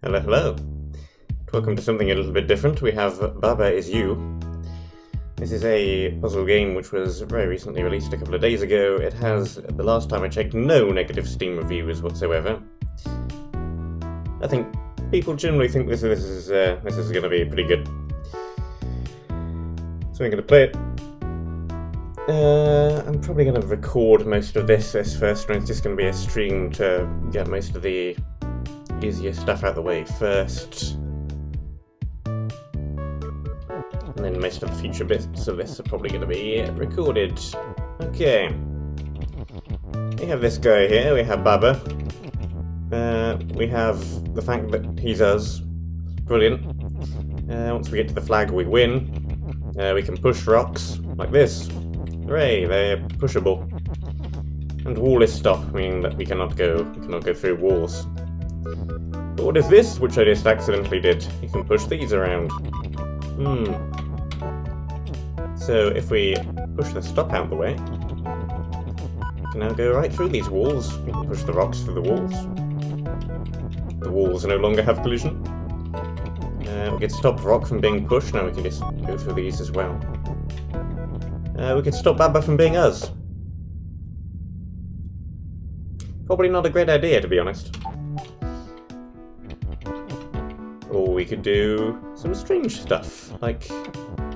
Hello, hello. Welcome to something a little bit different. We have Baba Is You. This is a puzzle game which was very recently released a couple of days ago. It has, the last time I checked, no negative Steam reviews whatsoever. I think people generally think this is going to be pretty good. So I'm going to play it. I'm probably going to record most of this first, and it's just going to be a stream to get most of the easier stuff out of the way first. And then most of the future bits of this are probably going to be recorded. Okay. We have this guy here, we have Baba. We have the fact that he's us. Brilliant. Once we get to the flag we win. We can push rocks, like this. Hooray, they're pushable. And wall is stop, meaning that we cannot go through walls. But what is this, which I just accidentally did? You can push these around. So if we push the stop out of the way, we can now go right through these walls. We can push the rocks through the walls. The walls no longer have collision. We can stop rock from being pushed, now we can just go through these as well. We could stop Baba from being us. Probably not a great idea, to be honest. Or we could do some strange stuff, like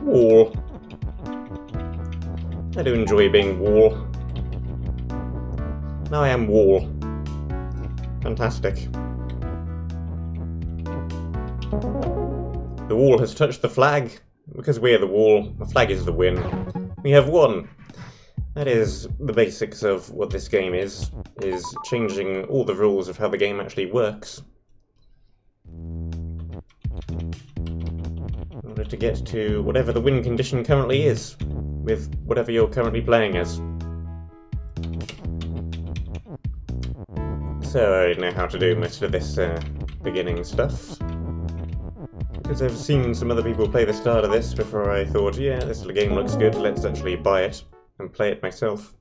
wall. I do enjoy being wall. Now I am wall. Fantastic. The wall has touched the flag. Because we're the wall, the flag is the win. We have won. That is the basics of what this game is changing all the rules of how the game actually works. In order to get to whatever the win condition currently is, with whatever you're currently playing as. So I already know how to do most of this beginning stuff. Because I've seen some other people play the start of this before I thought, yeah, this little game looks good, let's actually buy it and play it myself.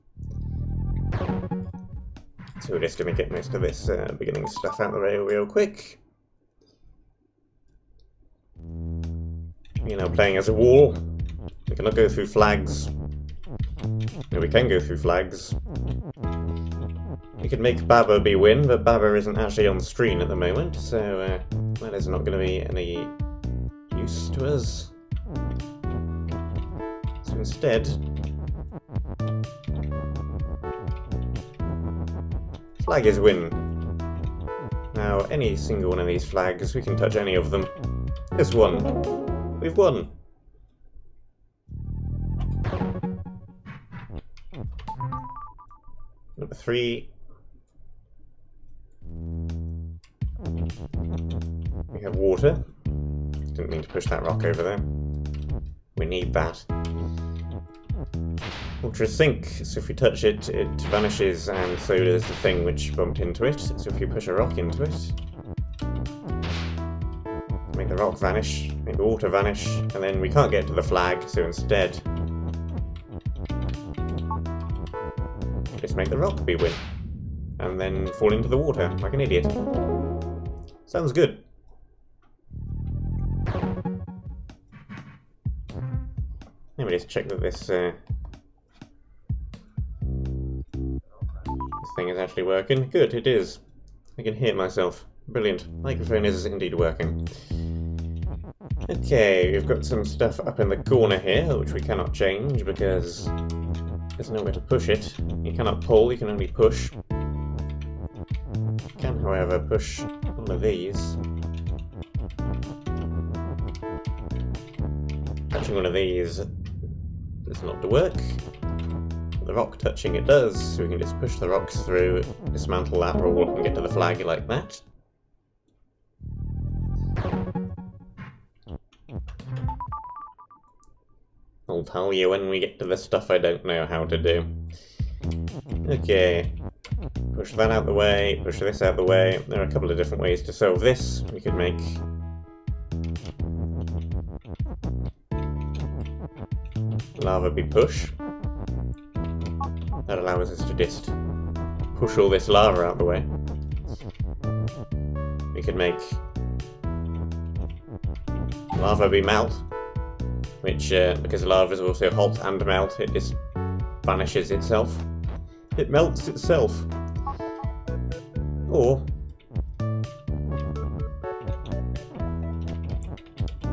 So we're just going to get most of this beginning stuff out of the way real quick. You know, playing as a wall. We cannot go through flags. No, we can go through flags. We could make Baba be win, but Baba isn't actually on screen at the moment, so that is not going to be any use to us. So instead, flag is win. Now, any single one of these flags, we can touch any of them. This one. We've won. Number 3. We have water. Didn't mean to push that rock over there. We need that. Ultra Sync, so if we touch it, it vanishes, and so does the thing which bumped into it. So if you push a rock into it, make the rock vanish, make the water vanish, and then we can't get to the flag, so instead, just make the rock be win, and then fall into the water like an idiot. Sounds good. Let me just check that this thing is actually working. Good, it is. I can hear myself. Brilliant. Microphone is indeed working. Okay, we've got some stuff up in the corner here, which we cannot change because there's nowhere to push it. You cannot pull, you can only push. You can, however, push all of these. Touching one of these does not work. The rock touching it does, so we can just push the rocks through, dismantle that wall, and get to the flag like that. I'll tell you when we get to the stuff I don't know how to do. Okay. Push that out the way, push this out the way. There are a couple of different ways to solve this. We could make lava be push. That allows us to just push all this lava out the way. We could make lava be melt, which, because lava is also hot and melt, it just vanishes itself. It melts itself. Or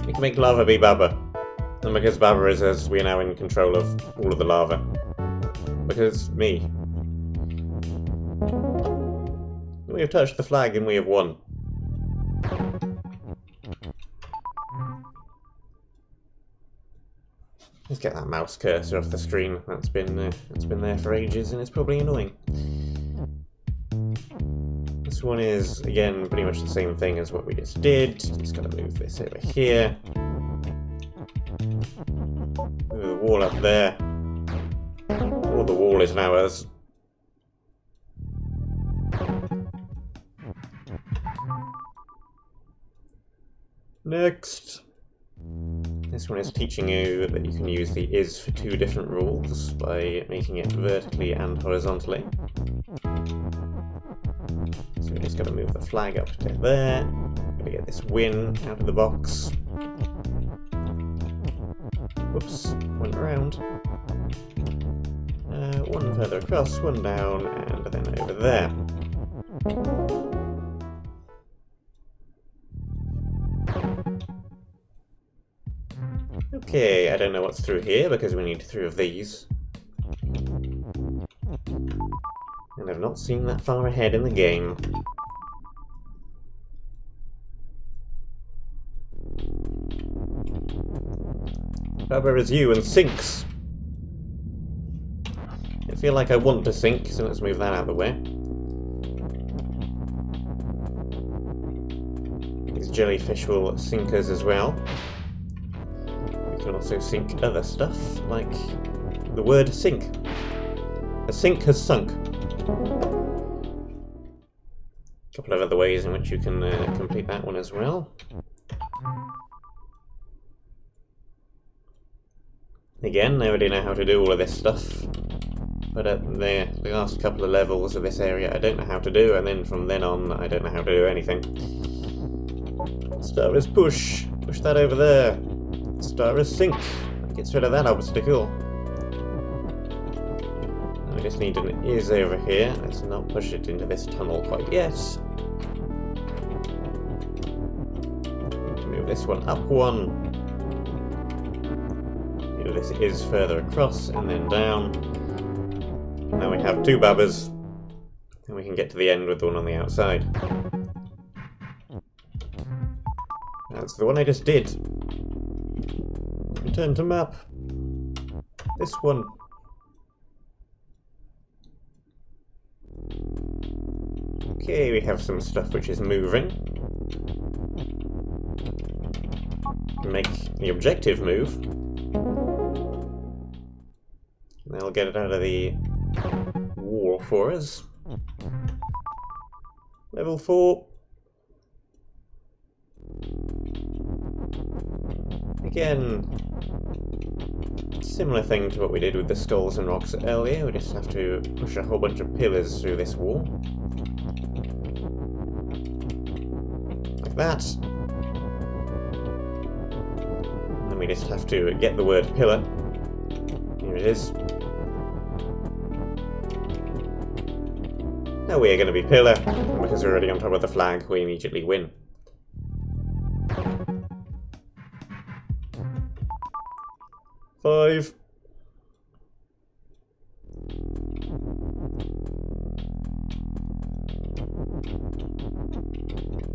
we can make lava be Baba. And because Baba is, as we are now in control of all of the lava. Because it's me. We have touched the flag and we have won. Let's get that mouse cursor off the screen. That's been there for ages and it's probably annoying. This one is, again, pretty much the same thing as what we just did. Just gotta move this over here. Move the wall up there. Oh, the wall is now ours. Next! This one is teaching you that you can use the is for two different rules by making it vertically and horizontally. So we just got to move the flag up to there. Got to get this win out of the box. Whoops, went around. One further across, one down, and then over there. Okay, I don't know what's through here because we need 3 of these. And I've not seen that far ahead in the game. Baba is you and sinks! I feel like I want to sink, so let's move that out of the way. These jellyfish will sink us as well. We can also sink other stuff, like the word sink. A sink has sunk. A couple of other ways in which you can complete that one as well. Again, I already know how to do all of this stuff, but at the last couple of levels of this area I don't know how to do, and then from then on I don't know how to do anything. Star is push! Push that over there! Star is sink! That gets rid of that obstacle. I just need an is over here. Let's not push it into this tunnel quite yet. Move this one up one. This is further across and then down. Now we have 2 Babas, and we can get to the end with the one on the outside. That's the one I just did. Return to map. This one. Okay, we have some stuff which is moving. Make the objective move. They'll get it out of the wall for us. Level 4. Again, similar thing to what we did with the skulls and rocks earlier. We just have to push a whole bunch of pillars through this wall. Like that. And then we just have to get the word pillar. Here it is. Now we are going to be pillar, and because we're already on top of the flag, we immediately win. Five.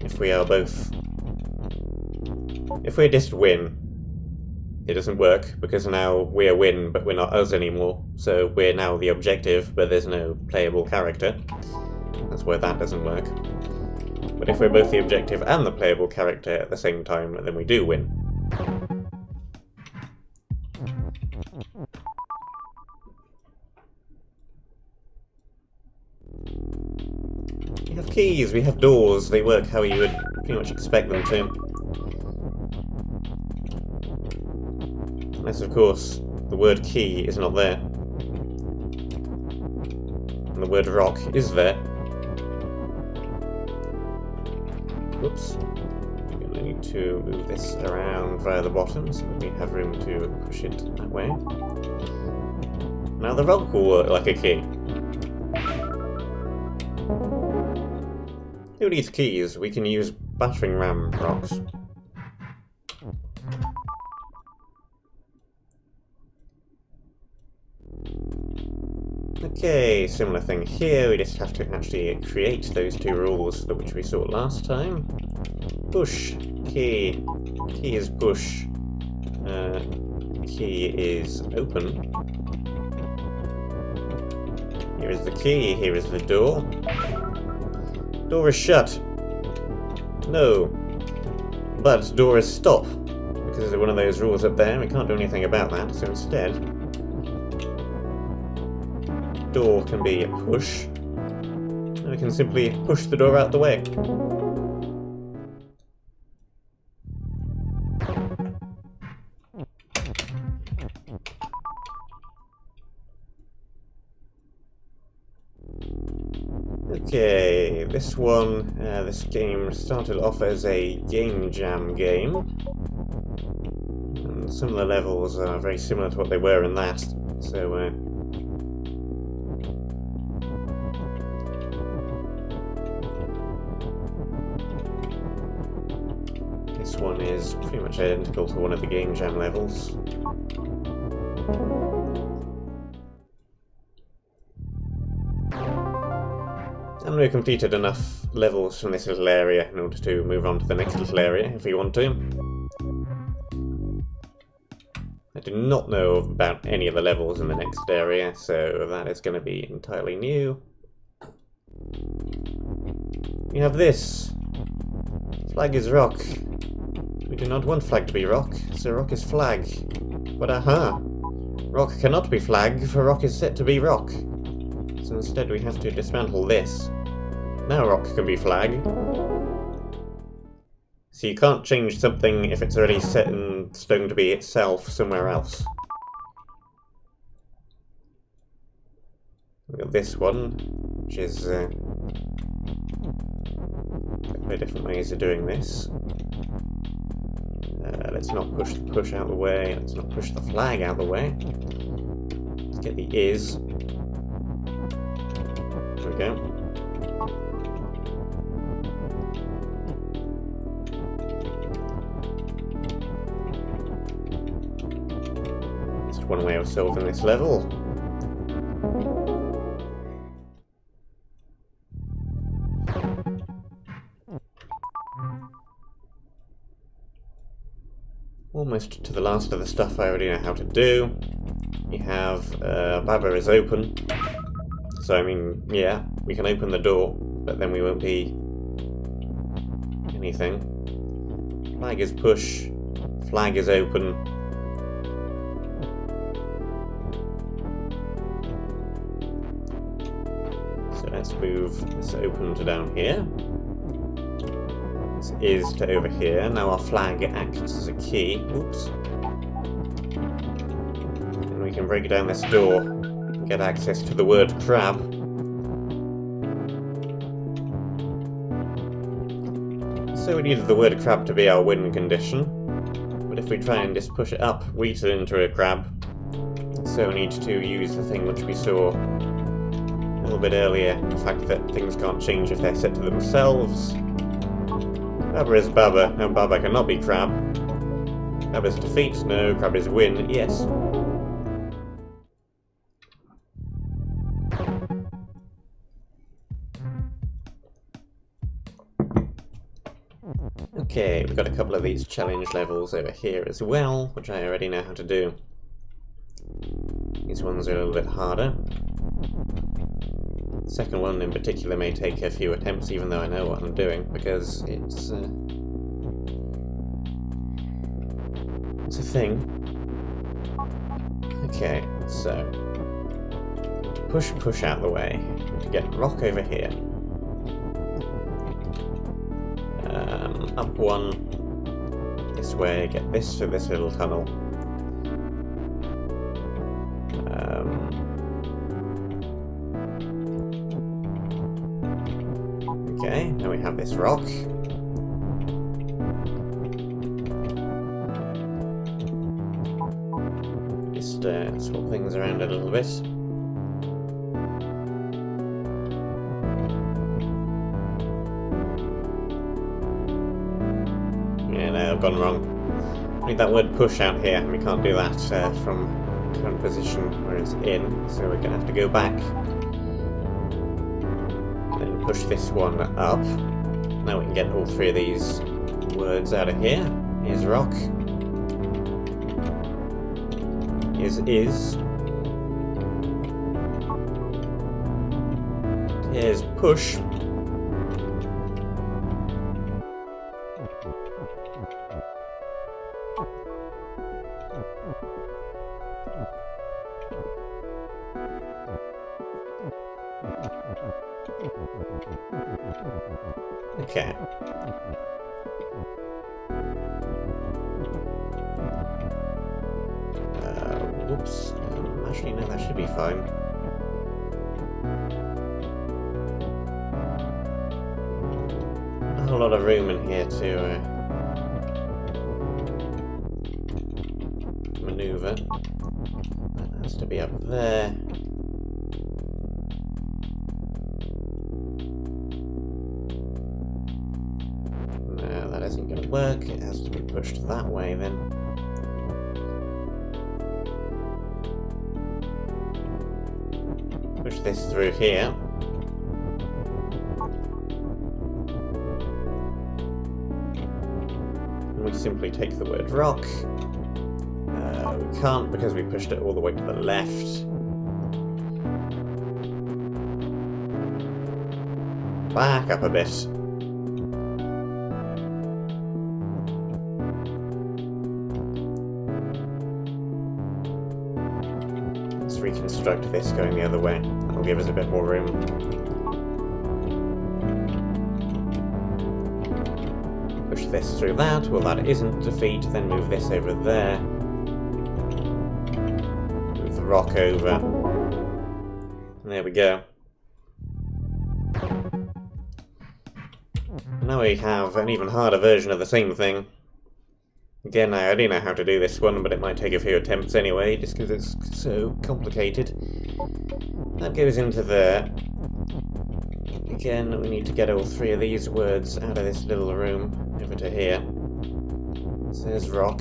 If we are both... If we just win, it doesn't work, because now we're win, but we're not us anymore. So we're now the objective, but there's no playable character. That's where that doesn't work. But if we're both the objective and the playable character at the same time, then we do win. We have keys, we have doors, they work how you would pretty much expect them to. Unless, of course, the word key is not there. And the word rock is there. Whoops. I'm going we need to move this around via the bottom so that we have room to push it that way. Now the rock will work like a key. Who needs keys? We can use battering ram rocks. Okay, similar thing here, we just have to actually create those two rules which we saw last time. Push, key, key is push, key is open. Here is the key, here is the door. Door is shut. No. But door is stop. Because there's one of those rules up there, we can't do anything about that, so instead door can be push, and we can simply push the door out the way. Okay, this one, this game started off as a game jam game, and some of the levels are very similar to what they were in that, so this one is pretty much identical to one of the game jam levels. And we've completed enough levels from this little area in order to move on to the next little area if we want to. I do not know about any of the levels in the next area, so that is going to be entirely new. We have this. Flag is rock. We do not want flag to be rock, so rock is flag. But aha! Rock cannot be flag, for rock is set to be rock. So instead we have to dismantle this. Now rock can be flag. So you can't change something if it's already set in stone to be itself somewhere else. We've got this one, which is a couple of different ways of doing this. Let's not push the push out of the way, let's not push the flag out of the way. Let's get the is. There we go. Just one way of solving this level. Almost to the last of the stuff I already know how to do. We have Baba is open. So I mean, yeah, we can open the door, but then we won't be anything. Flag is push, flag is open. So let's move this open to down here. This is to over here. Now our flag acts as a key. Oops. And we can break down this door and get access to the word crab. So we needed the word crab to be our win condition. But if we try and just push it up, we turn into a crab. So we need to use the thing which we saw a little bit earlier. The fact that things can't change if they're set to themselves. Baba is Baba, and Baba cannot be crab. Crab is defeat, no, crab is win, yes. Okay, we've got a couple of these challenge levels over here as well, which I already know how to do. These ones are a little bit harder. The second one in particular may take a few attempts, even though I know what I'm doing, because it's a thing. Okay, so push out the way to get rock over here. Up one this way, get this through this little tunnel. Okay, now we have this rock. swap things around a little bit. Yeah, no, I've gone wrong. I need that word push out here, and we can't do that from current position where it's in, so we're going to have to go back. Then push this one up. Now we can get all three of these words out of here. Here's rock. Here's is. Here's push. Okay. Whoops. Actually, no, that should be fine. A whole lot of room in here to maneuver. That has to be up there. No, that isn't going to work. It has to be pushed that way then. Push this through here. And we simply take the word rock. We can't because we pushed it all the way to the left. Back up a bit. Let's reconstruct this going the other way. That'll give us a bit more room. Push this through that. Well, that isn't defeat. Then move this over there. Move the rock over. And there we go. Now we have an even harder version of the same thing. Again, I already know how to do this one, but it might take a few attempts anyway, just because it's so complicated. That goes into there. Again, we need to get all three of these words out of this little room, over to here. So there's rock.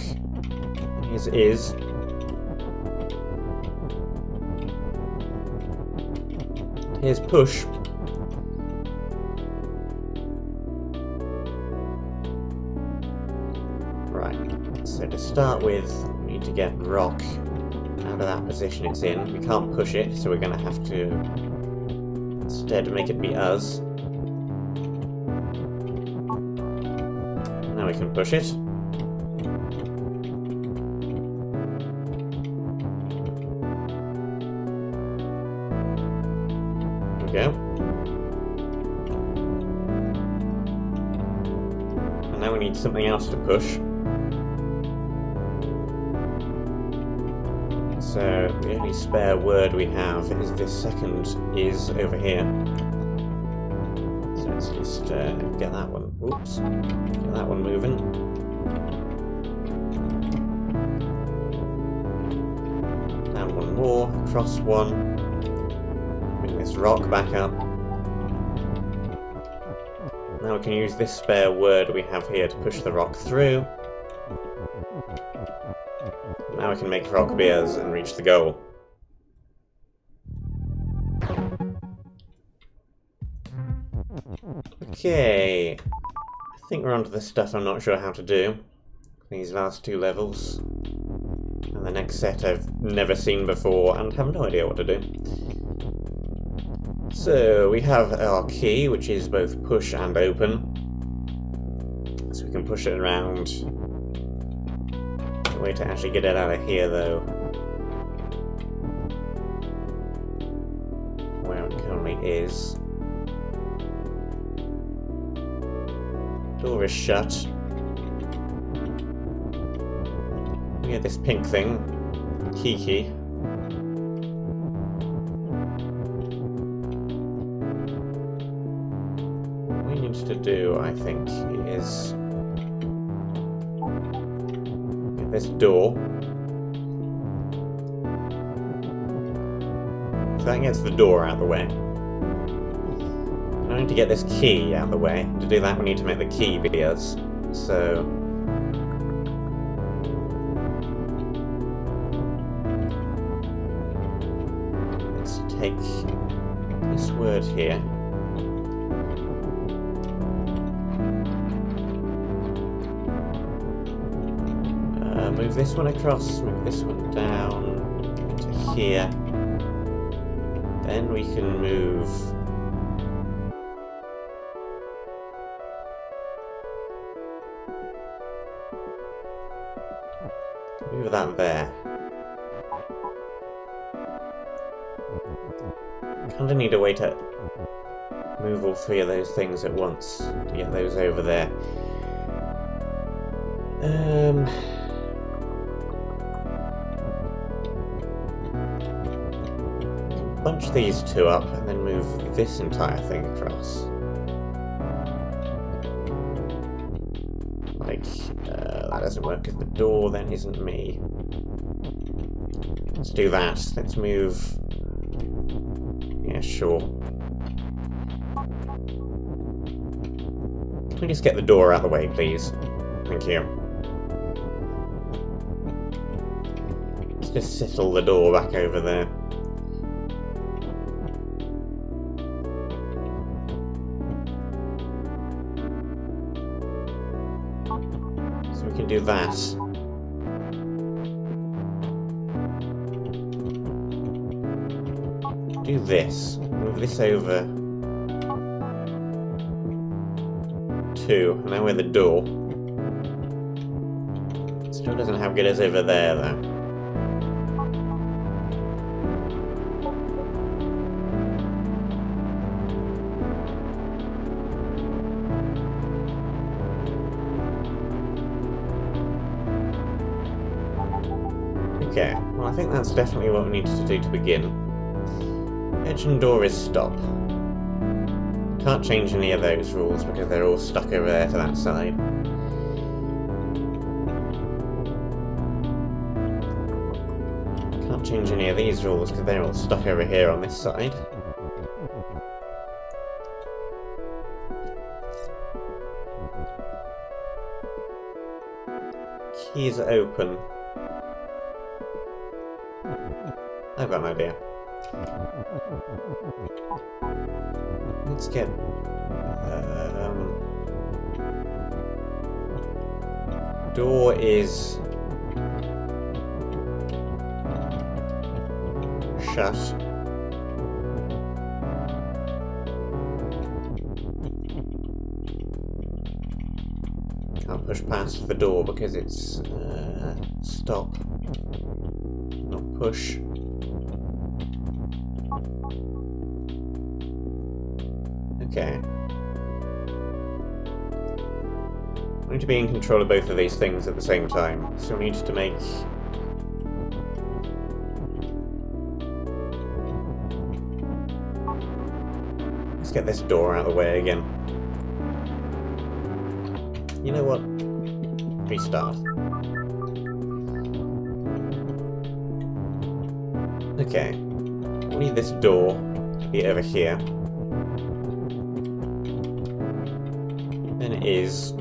Here's is. Here's push. So to start with, we need to get rock out of that position it's in. We can't push it, so we're going to have to instead make it be us. Now we can push it. There we go. And now we need something else to push. So the only spare word we have is this second is over here. So let's just get that one. Oops. Get that one moving. Down one more. Across one. Bring this rock back up. Now we can use this spare word we have here to push the rock through. Now we can make rock beers and reach the goal. Okay, I think we're onto the stuff I'm not sure how to do. These last two levels. And the next set I've never seen before and have no idea what to do. So we have our key, which is both push and open. So we can push it around. Way to actually get it out of here, though. Where it currently is. Door is shut. We get this pink thing. Key. What we need to do, I think, is this door. So that gets the door out of the way. I need to get this key out of the way. To do that, we need to make the key be us. So... let's take this word here. Move this one across, move this one down to here. Then we can move... move that there. Kinda need a way to move all three of those things at once to get those over there. Bunch these two up and then move this entire thing across. Like, that doesn't work if the door then isn't me. Let's do that. Let's move... yeah, sure. Can we just get the door out of the way, please? Thank you. Let's just settle the door back over there. So we can do that. Do this. Move this over. 2. And now we're the door. Still doesn't have get us over there though. Okay, well I think that's definitely what we needed to do to begin. Edge and door is stop. Can't change any of those rules because they're all stuck over there to that side. Can't change any of these rules because they're all stuck over here on this side. Keys are open. I've got an idea. Let's get... door is... shut. Can't push past the door because it's... stop. Not push. Okay. We need to be in control of both of these things at the same time, so we need to make... let's get this door out of the way again. You know what? Restart. Okay. We need this door to be over here. Then it is...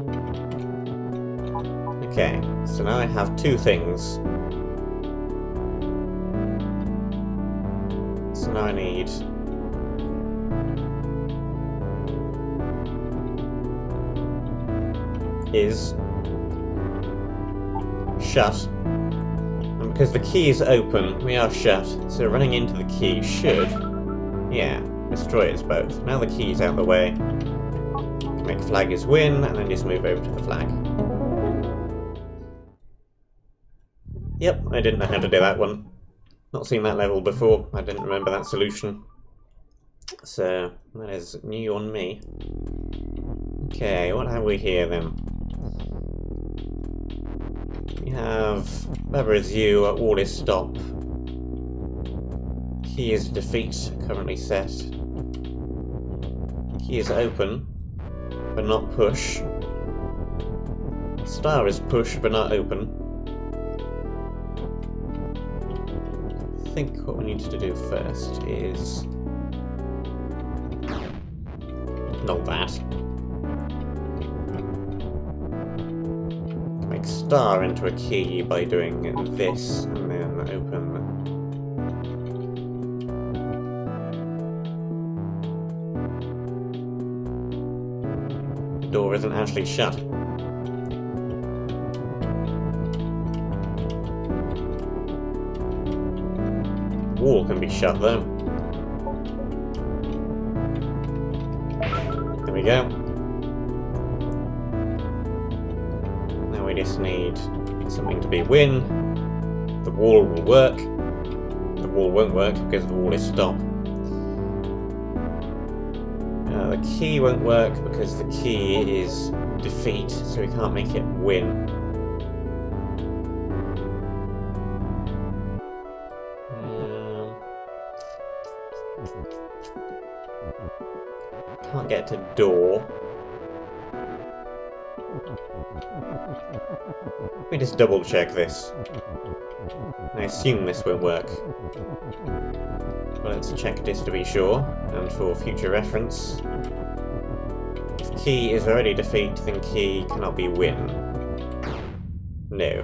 okay, so now I have two things. So now I need... is... shut. And because the key is open, we are shut, so running into the key should... yeah, destroy us both. Now the key's out of the way. Make flag is win, and then just move over to the flag. Yep, I didn't know how to do that one. Not seen that level before, I didn't remember that solution. So, that is new on me. Okay, what have we here then? We have Whoever is you, all is stop. Key is defeat, currently set. Key is open, but not push. Star is push, but not open. think what we need to do first is... not that. Make star into a key by doing this, and then open. The door isn't actually shut. The wall can be shut though. There we go. Now we just need something to be win. The wall will work. The wall won't work because the wall is stop. The key won't work because the key is defeat, so we can't make it win. Can't get to door. Let me just double check this. I assume this won't work. But let's check this to be sure, and for future reference. If key is already defeat, then key cannot be win. No.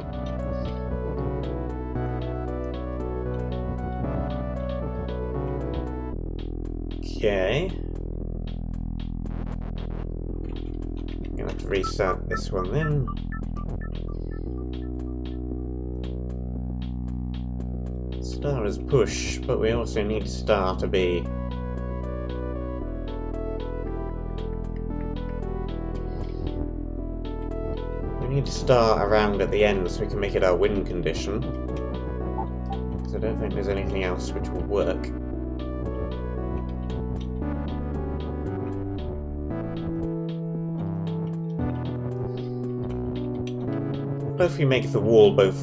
Okay. Gonna have to restart this one then. Star is push, but we also need star to be... we need star around at the end so we can make it our win condition. Because I don't think there's anything else which will work. What if we make the wall both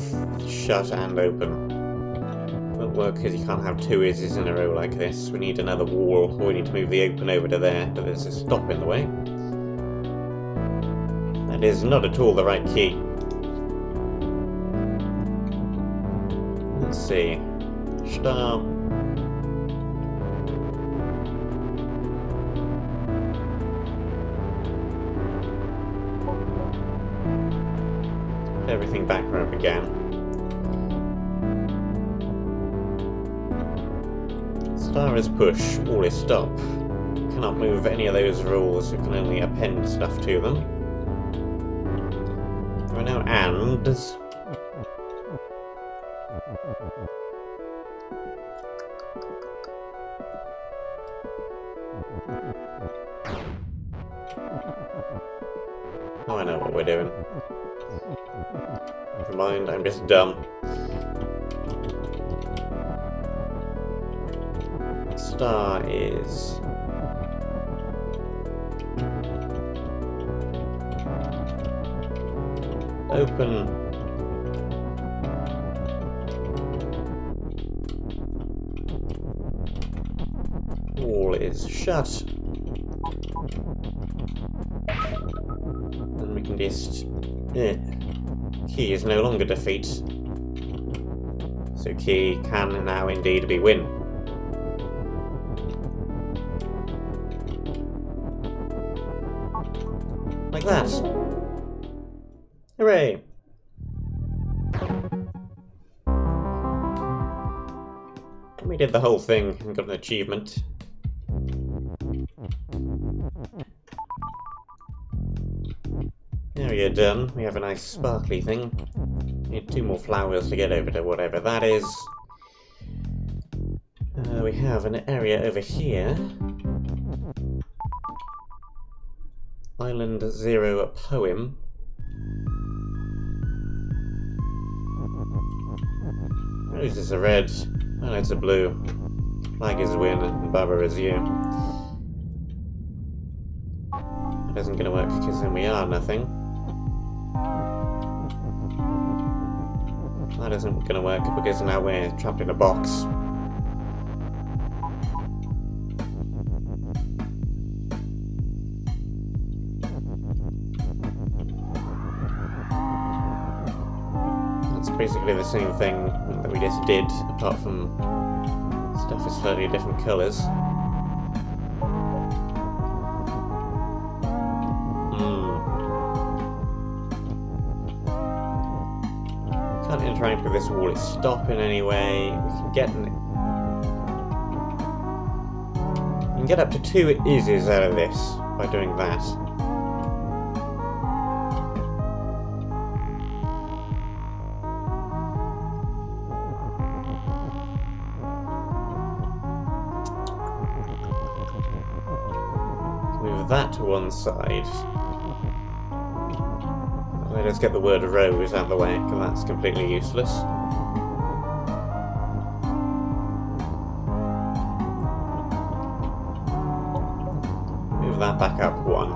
shut and open? Won't work because you can't have two ises in a row like this. We need another wall, or we need to move the open over to there, but there's a stop in the way. That is not at all the right key. Let's see. Star. Everything back where it began. Star is push, all is stop. Cannot move any of those rules, we can only append stuff to them. There are no ands. Oh, I know what we're doing. Never mind, I'm just dumb. Star is... open. Wall is shut. And we can just... key is no longer defeat. So key can now indeed be win. Like that. Hooray! We did the whole thing and got an achievement. Now you're done. We have a nice sparkly thing. Need 2 more flowers to get over to whatever that is. We have an area over here. Island 0 poem. Rose is a red, highlights are blue. Flag is win, and Barbara is you. That isn't going to work because then we are nothing. That isn't going to work because now we're trapped in a box. That's basically the same thing that we just did, apart from stuff is slightly different colours. Can't interact with this wall, it's stopping anyway. We can get up to 2 ises out of this by doing that. Move that to one side. Let us get the word rose out of the way, because that's completely useless. Move that back up 1.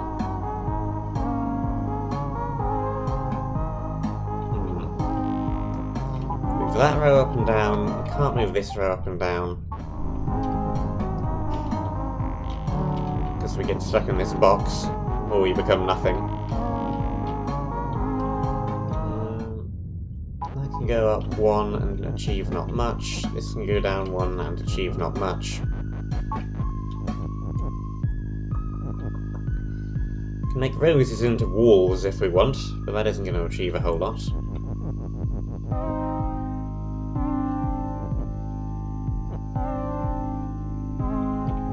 Move that row up and down. Can't move this row up and down, because we get stuck in this box, or we become nothing. That can go up 1 and achieve not much. This can go down 1 and achieve not much. Can make roses into walls if we want, but that isn't going to achieve a whole lot.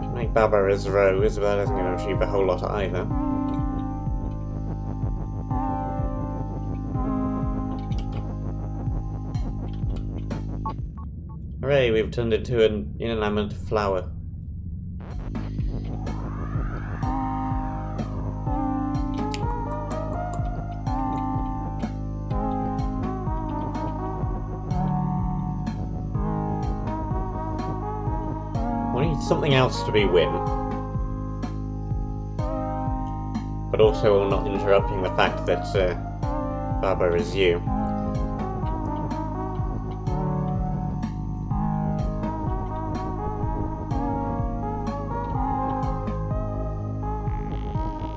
Can make Baba as rose, but that isn't going to achieve a whole lot either. Hooray, we've turned it to an inanimate flower. We need something else to be win. But also while not interrupting the fact that Baba is you.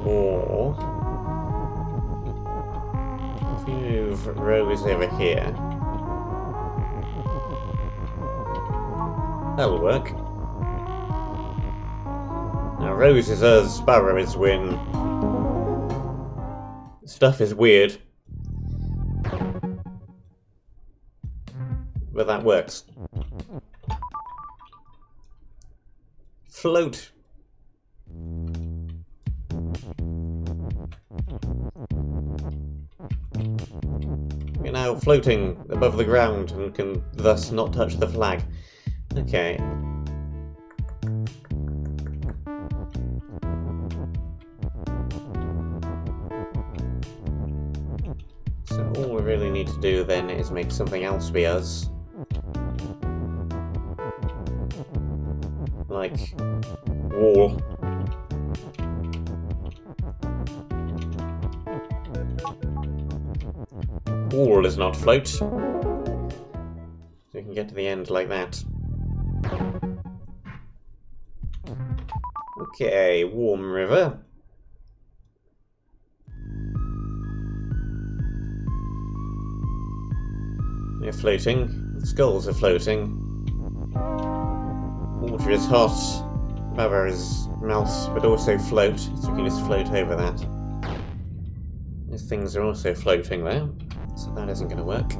Or if we move Rose over here, that'll work. Now Rose is us, Baba is win. Stuff is weird, but that works. Float. We're now floating above the ground and can thus not touch the flag. Okay. So all we really need to do then is make something else be us. Like wall. Wall does not float. So we can get to the end like that. Okay, warm river. We're floating. The skulls are floating. Water is hot. Baba is melt, but also float, so we can just float over that. These things are also floating there, so that isn't going to work.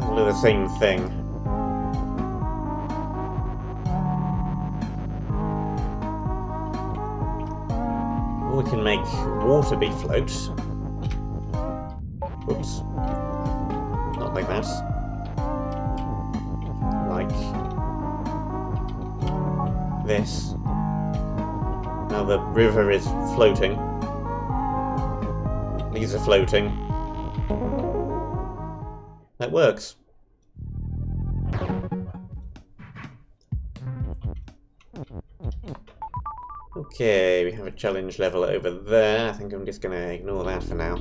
I'll do the same thing. Or we can make water be float. Oops. Not like that. Like this. Now the river is floating. These are floating. That works. Okay, we have a challenge level over there. I think I'm just going to ignore that for now.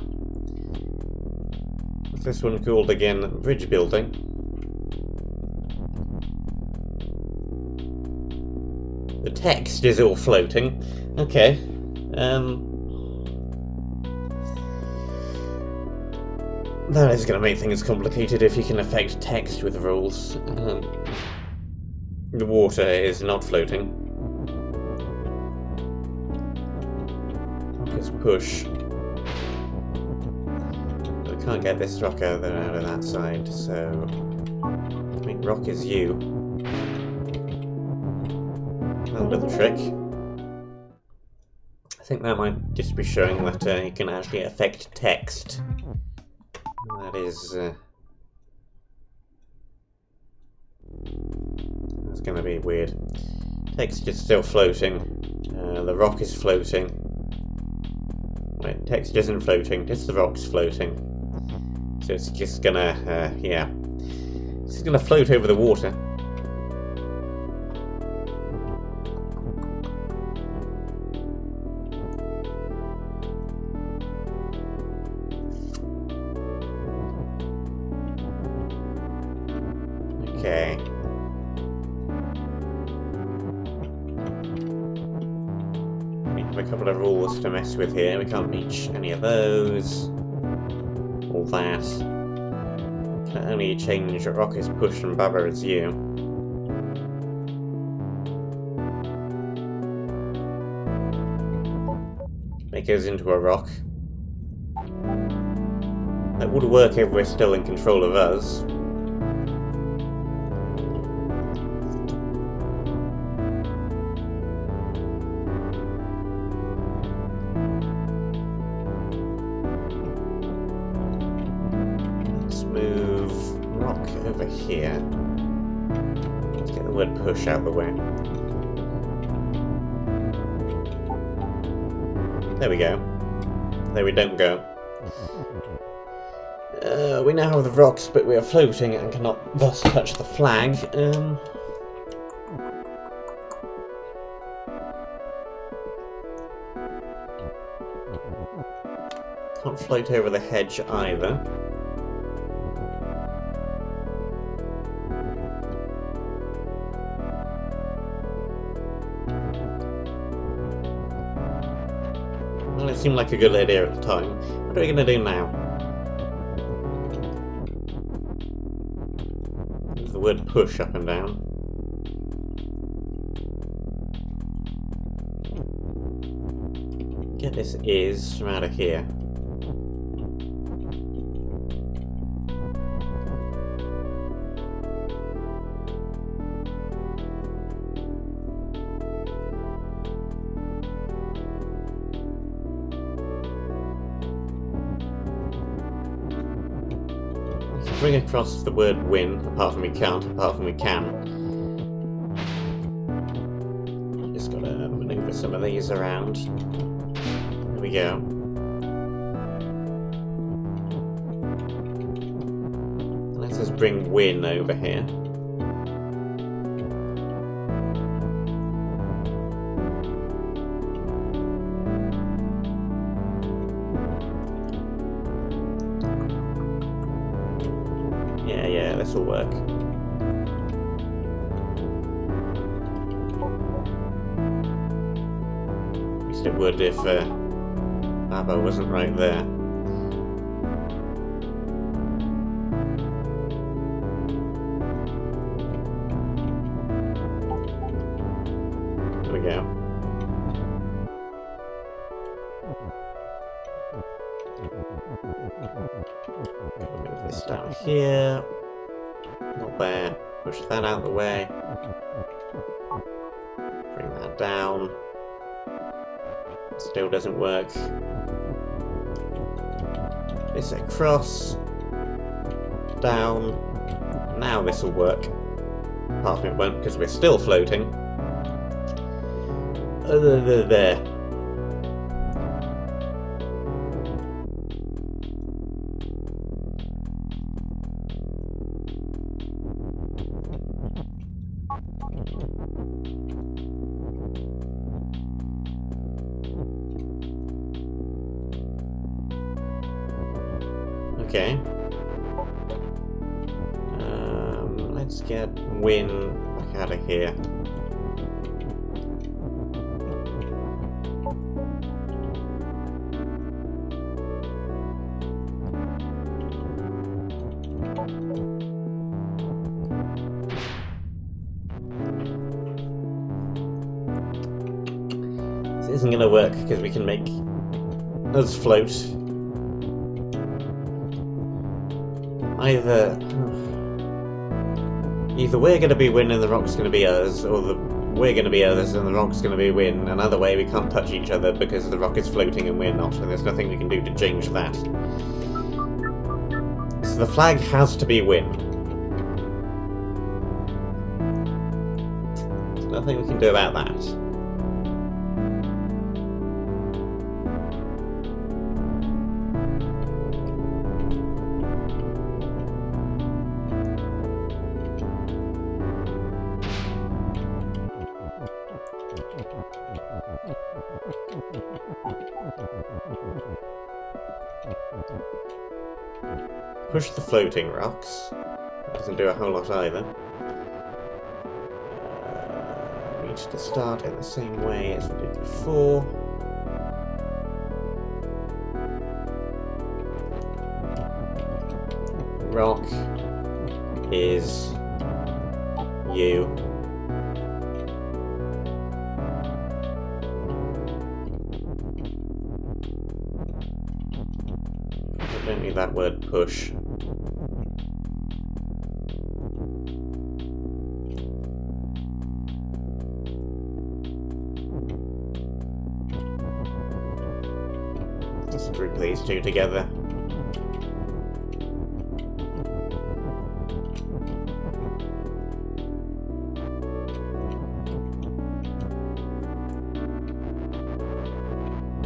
What's this one called again? Bridge building. The text is all floating. Okay. That is going to make things complicated if you can affect text with rules. The water is not floating. Rock is push. We can't get this rock out of that side, so I mean rock is you. That'll do the trick. I think that might just be showing that you can actually affect text. That is that's going to be weird. Text is still floating. The rock is floating. Wait, text isn't floating. Just the rock's floating. So it's just gonna, yeah, it's just gonna float over the water. Okay. We have a couple of rules to mess with here. We can't reach any of those. All that. Can only change rock is push and Baba is you. It goes into a rock. That would work if we're still in control of us. Over here. Let's get the word push out of the way. There we go. There we don't go. We now have the rocks, but we are floating and cannot thus touch the flag. Can't float over the hedge either. Well, it seemed like a good idea at the time. What are we going to do now? Use the word push up and down. Get this is from out of here. Bring across the word win, apart from we can't, apart from we can. Just gotta maneuver some of these around. There we go. Let's just bring win over here. Yeah, this will work. At least it would if Baba wasn't right there. There we go. Move this down here. Not there. Push that out of the way. Bring that down. Still doesn't work. This across. Down. Now this will work. Apart from it won't because we're still floating. There. Okay. Let's get Win back out of here. isn't going to work because we can make us float. Either we're going to be Win and the rock's going to be us, or we're going to be us and the rock's going to be Win. Another way, we can't touch each other because the rock is floating and we're not, and there's nothing we can do to change that. So the flag has to be Win. There's nothing we can do about that. Push the floating rocks. Doesn't do a whole lot either. Need to start in the same way as we did before. Rock is you. I don't need that word push. Let's group these two together.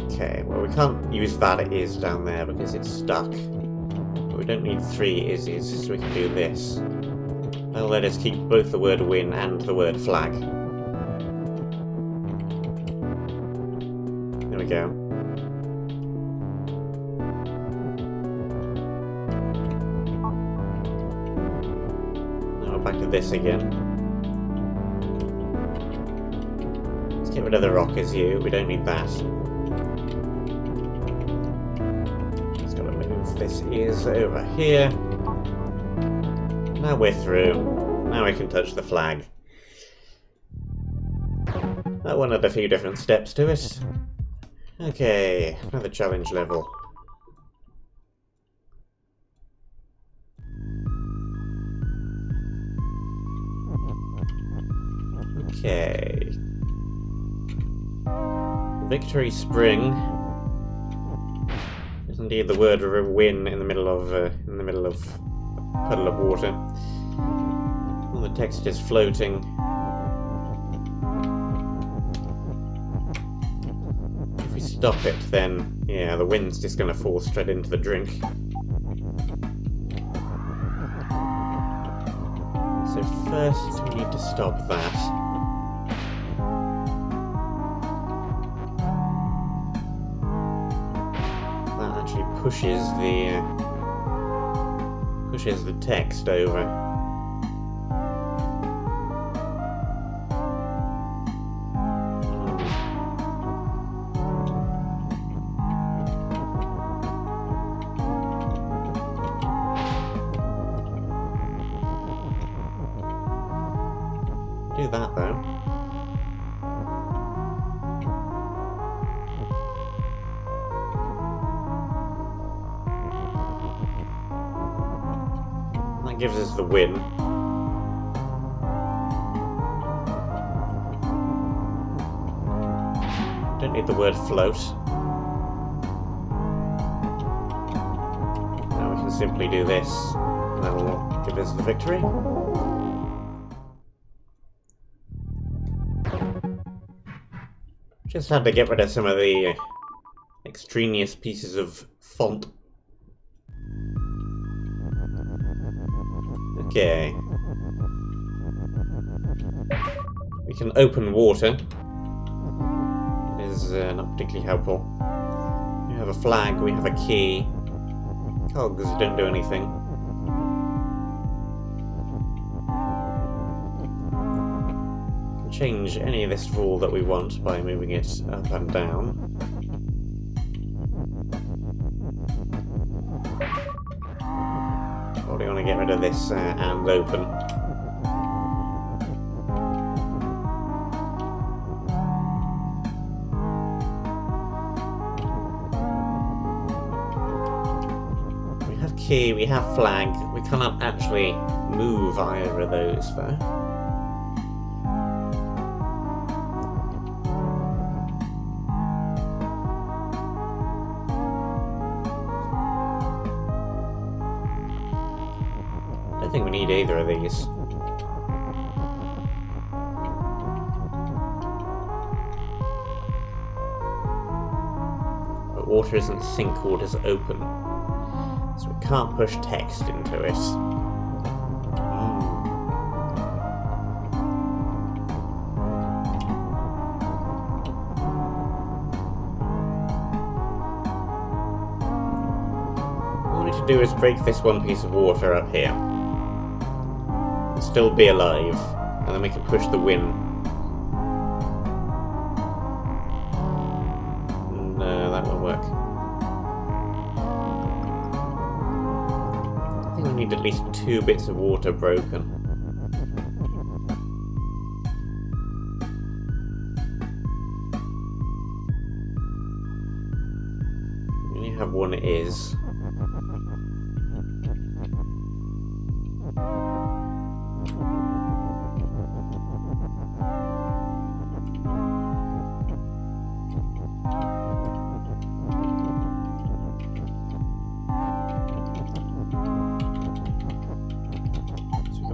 Okay, well we can't use that it is down there because it's stuck. But we don't need 3 ises, so we can do this. That'll let us keep both the word win and the word flag. There we go. Now we're back to this again. Let's get rid of the rock as you, we don't need that. This is over here. Now we're through. Now we can touch the flag. That one had a few different steps to it. Okay, another challenge level. Okay. Victory Spring. Indeed, the word win in the middle of a puddle of water. Well, the text is floating. If we stop it, then yeah, the wind's just going to fall straight into the drink. So first, we need to stop that. Pushes the text over. Do that though. Gives us the win. Don't need the word float. Now we can simply do this, and that will give us the victory. Just had to get rid of some of the extraneous pieces of font. Okay. We can open water. It is not particularly helpful. We have a flag, we have a key. Cogs don't do anything. We can change any of this rule that we want by moving it up and down. Probably want to get rid of this and open. key, we have flag. We cannot actually move either of those, though. I don't think we need either of these. But water isn't sink, water's open. So we can't push text into it. All we need to do is break this one piece of water up here. And still be alive. And then we can push the win. No, that won't work. I think we need at least 2 bits of water broken. We only have one is.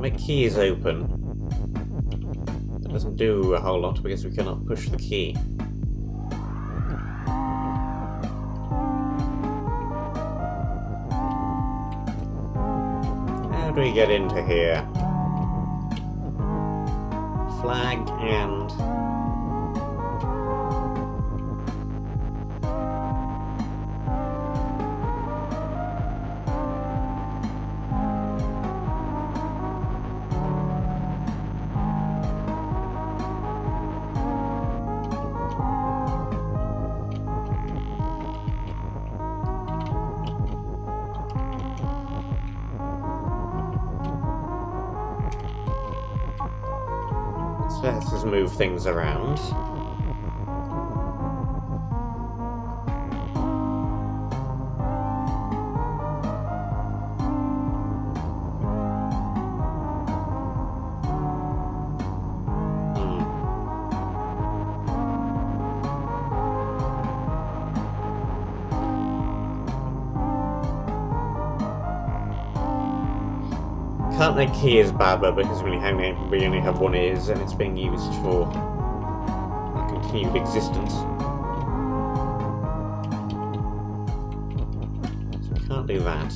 The key is open. That doesn't do a whole lot because we cannot push the key. How do we get into here? Flag and... So let's just move things around. Can't make key as Baba because we only have one ears and it's being used for our continued existence. So we can't do that.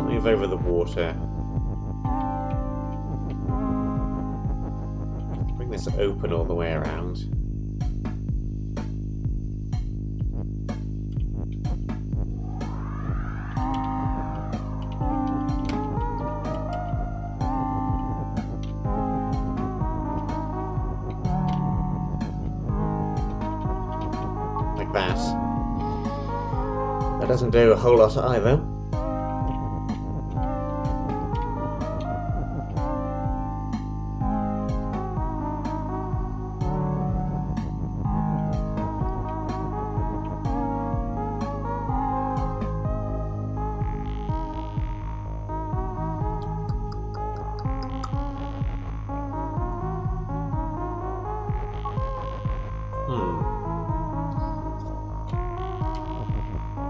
Move over the water. Bring this open all the way around. Like that. That doesn't do a whole lot either.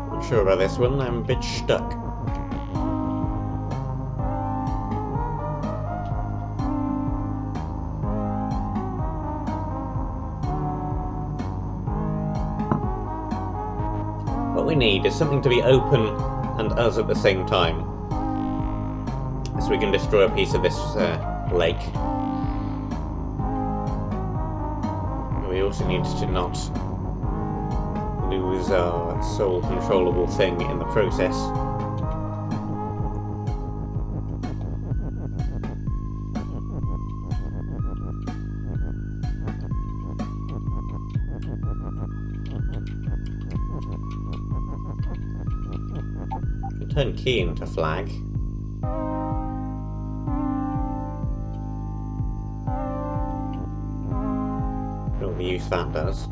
Not sure about this one, I'm a bit stuck. What we need is something to be open and us at the same time. So we can destroy a piece of this lake. We also need to not lose our sole controllable thing in the process. Turn key into flag. Don't know what use that does.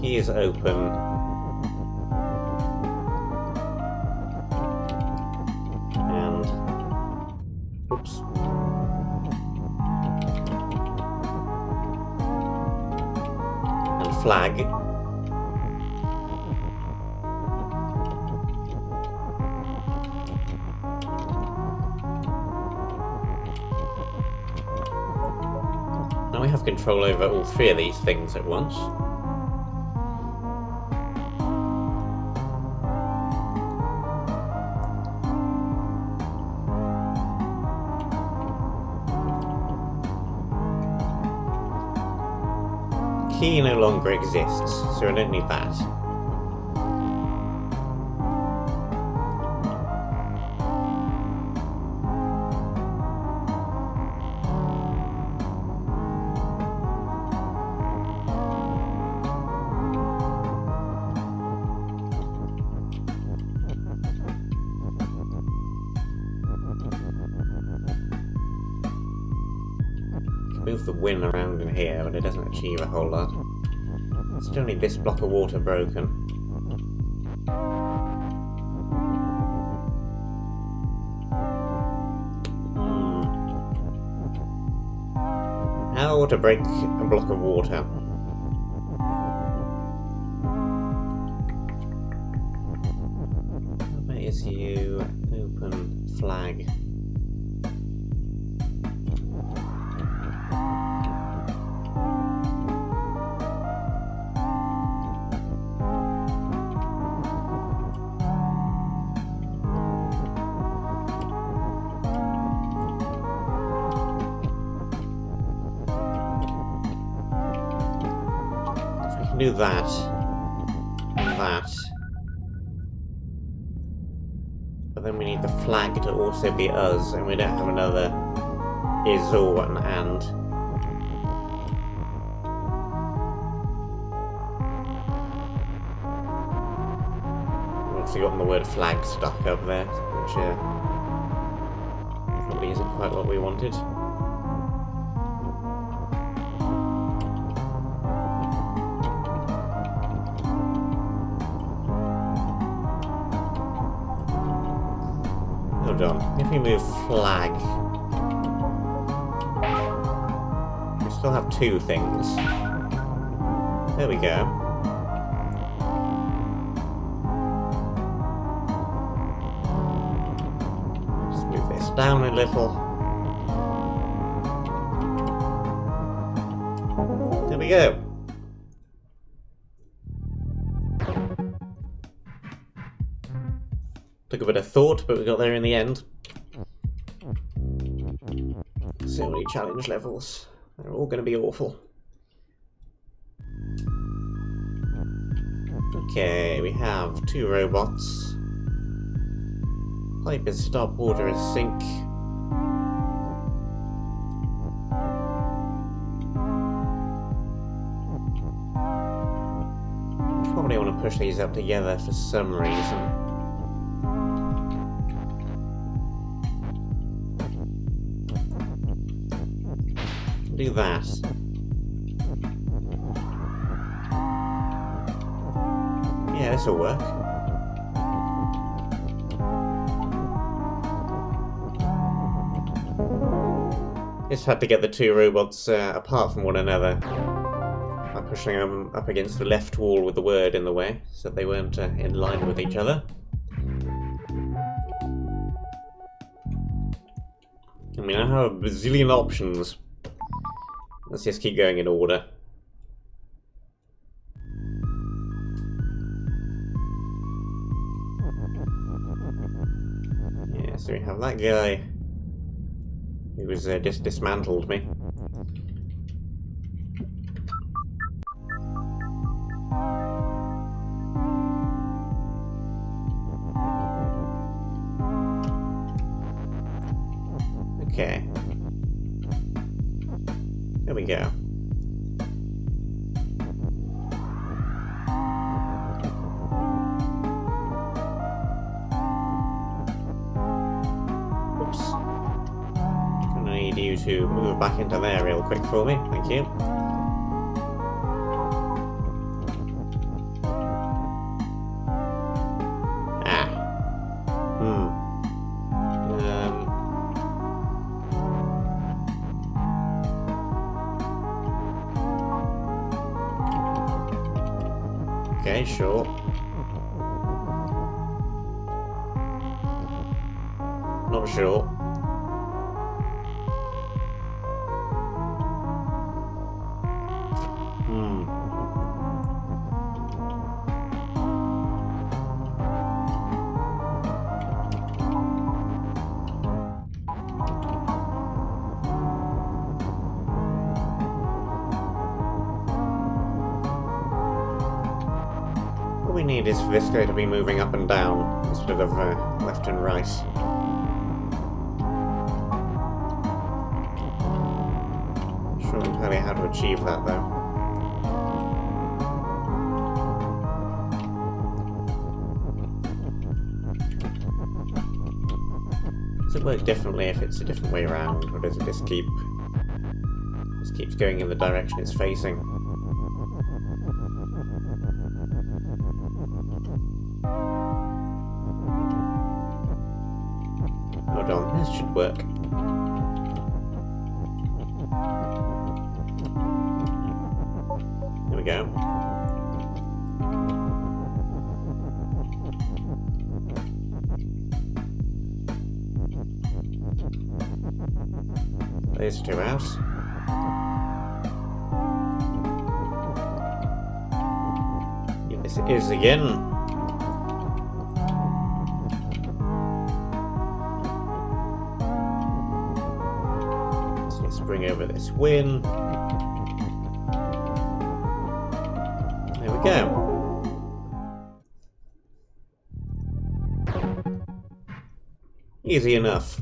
Key is open. And oops. And flag. Now we have control over all three of these things at once. Key no longer exists, so I don't need that. Move the win around in here, but it doesn't achieve a whole lot. Still need this block of water broken. How to break a block of water? Where is you? Open flag. Do that, that, but then we need the flag to also be us, and we don't have another is or an and. We've also gotten the word flag stuck up there, which probably isn't quite what we wanted. If we move flag, we still have two things. There we go. Just move this down a little. There we go. Took a bit of thought, but we got there in the end. So many challenge levels. They're all going to be awful. Okay, we have two robots. Pipe is stop, water is sink. Probably want to push these up together for some reason. Do that. Yeah, this'll work. Just had to get the two robots apart from one another by pushing them up against the left wall with the word in the way, so they weren't in line with each other. I mean, I have a bazillion options. Let's just keep going in order. So we have that guy who was just dismantled me. Okay. There we go. Oops. Gonna need you to move back into there real quick for me. Thank you. Okay, sure. Not sure. What we need is for this guy to be moving up and down instead of left and right. Not sure entirely how to achieve that though. Does it work differently if it's a different way around, or does it just keeps going in the direction it's facing? Hold on, this should work. There we go. These two out. Yes, it is again. So let's bring over this win. There we go. Easy enough.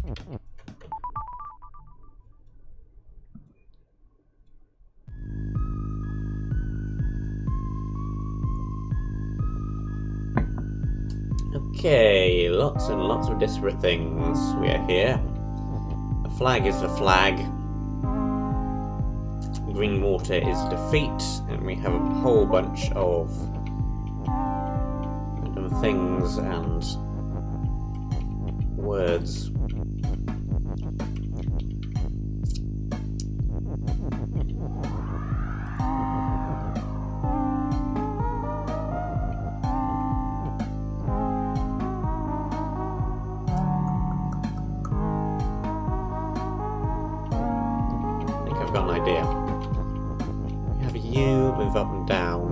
Okay, lots and lots of disparate things. We are here. The flag is the flag. Green water is defeat, and we have a whole bunch of random things and words. I've got an idea. We have you move up and down.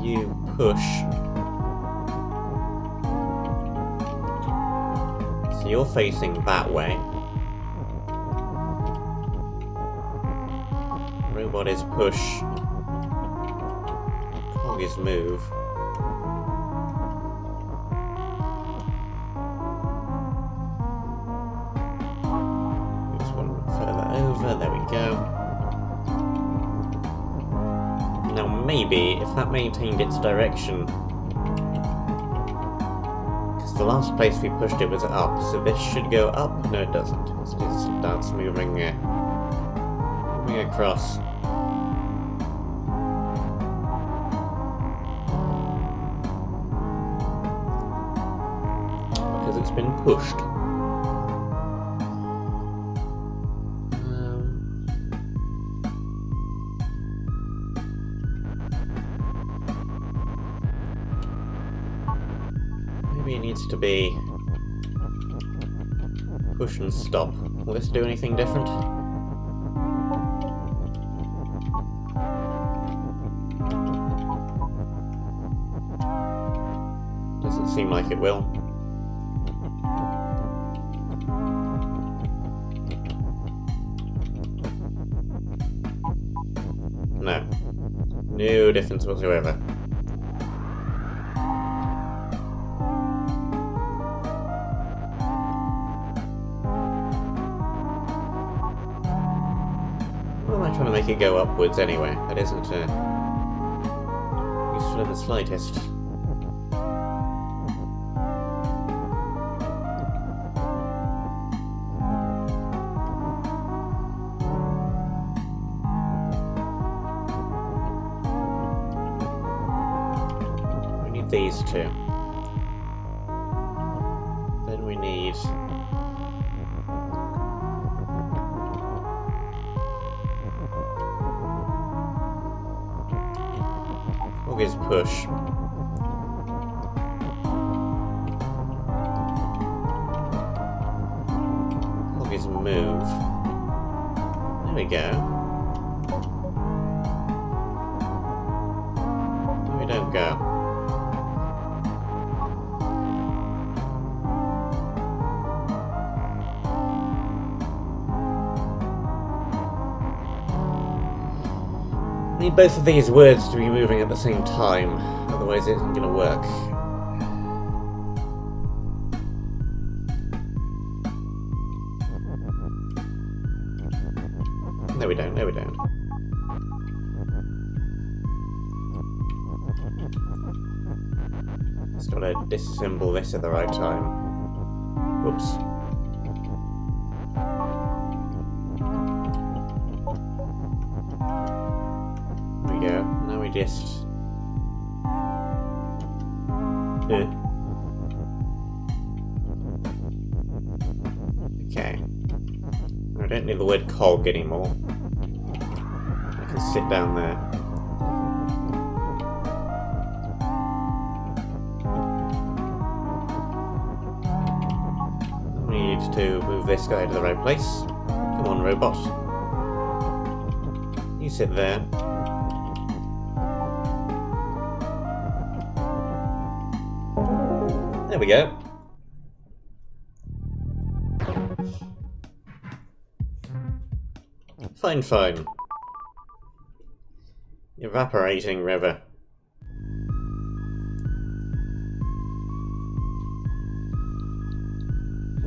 You push. So you're facing that way. Robot is push. Cog is move. There we go. Now maybe, if that maintained its direction... Because the last place we pushed it was up, so this should go up? No, it doesn't. It just starts moving across. Because it's been pushed. Maybe it needs to be push and stop. Will this do anything different? Doesn't seem like it will. No. No difference whatsoever. Why am I trying to make it go upwards anyway? That isn't useful in the slightest. These two. Then we need Cog is push. Cog is move. There we go. There we don't go. I need both of these words to be moving at the same time, otherwise it isn't going to work. No we don't, no we don't. Just gotta disassemble this at the right time. Whoops. Now we just... Okay. I don't need the word cog anymore. I can sit down there. We need to move this guy to the right place. Come on, robot. You sit there. There we go. Fine, fine. Evaporating river.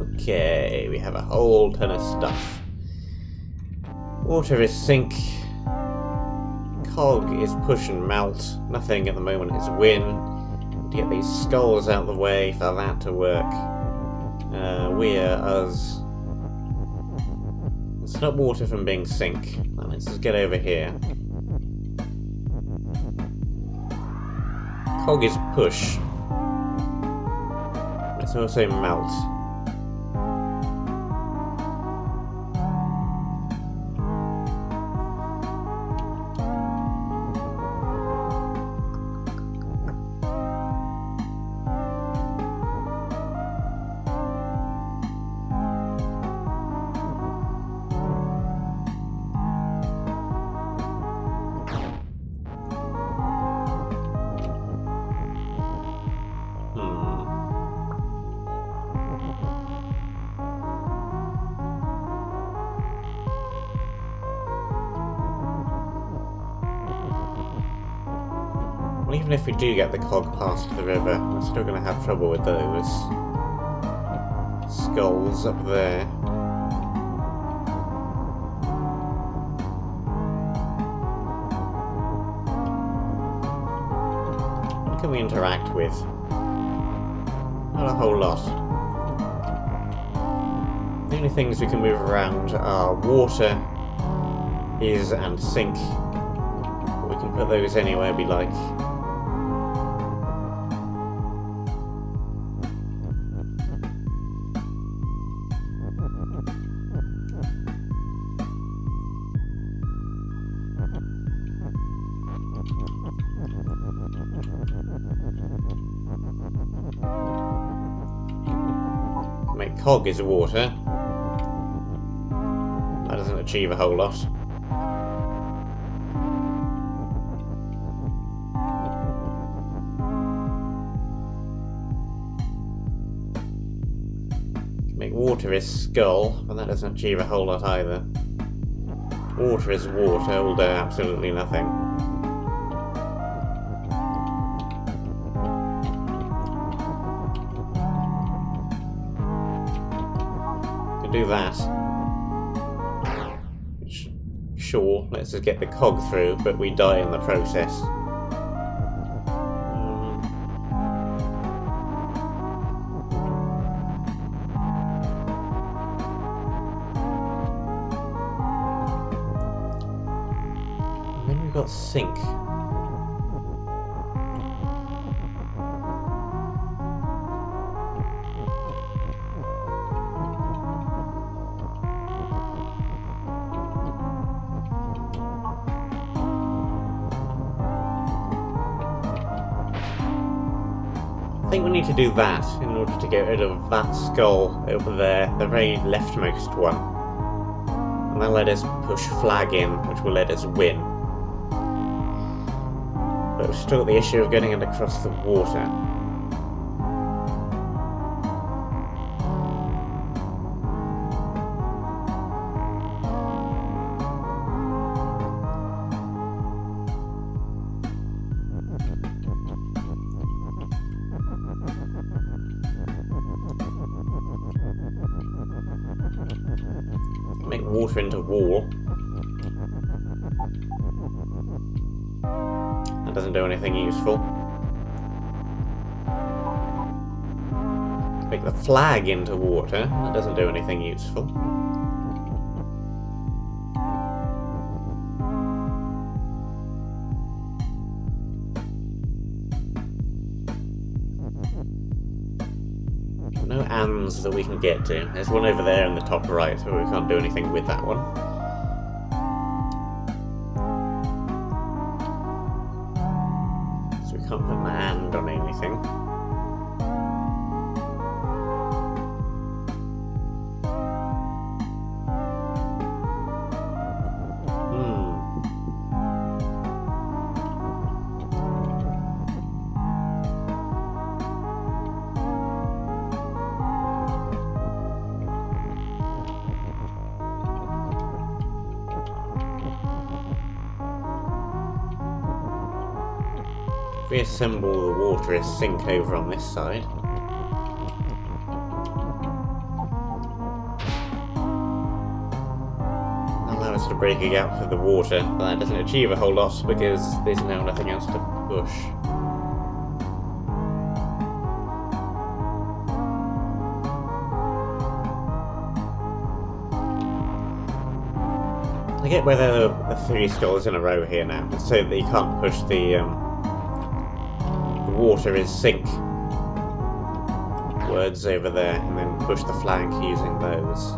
Okay, we have a whole ton of stuff. Water is sink. Cog is push and melt. Nothing at the moment is win. To get these skulls out of the way for that to work. We're us. Stop water from being sink. Now let's just get over here. Cog is push. Let's also melt. Well, even if we do get the cog past the river, we're still going to have trouble with those skulls up there. What can we interact with? Not a whole lot. The only things we can move around are water, is, and sink. But we can put those anywhere we like. Make cog is water. That doesn't achieve a whole lot. water is skull, but that doesn't achieve a whole lot either. Water is water, will do absolutely nothing. To do that, which, sure, let's just get the cog through, but we die in the process. Sink. I think we need to do that in order to get rid of that skull over there, the very leftmost one. And then let us push flag in, which will let us win. But we've still got the issue of getting it across the water. Make water into wall. Doesn't do anything useful. Make the flag into water. That doesn't do anything useful. No ands that we can get to. There's one over there in the top right, but we can't do anything with that one. Can't put my hand on anything. Reassemble the water is sink over on this side. Allow us to break a gap for the water, but that doesn't achieve a whole lot because there's now nothing else to push. I get where there are 3 skulls in a row here now, so that you can't push the water is sink words over there and then push the flag using those.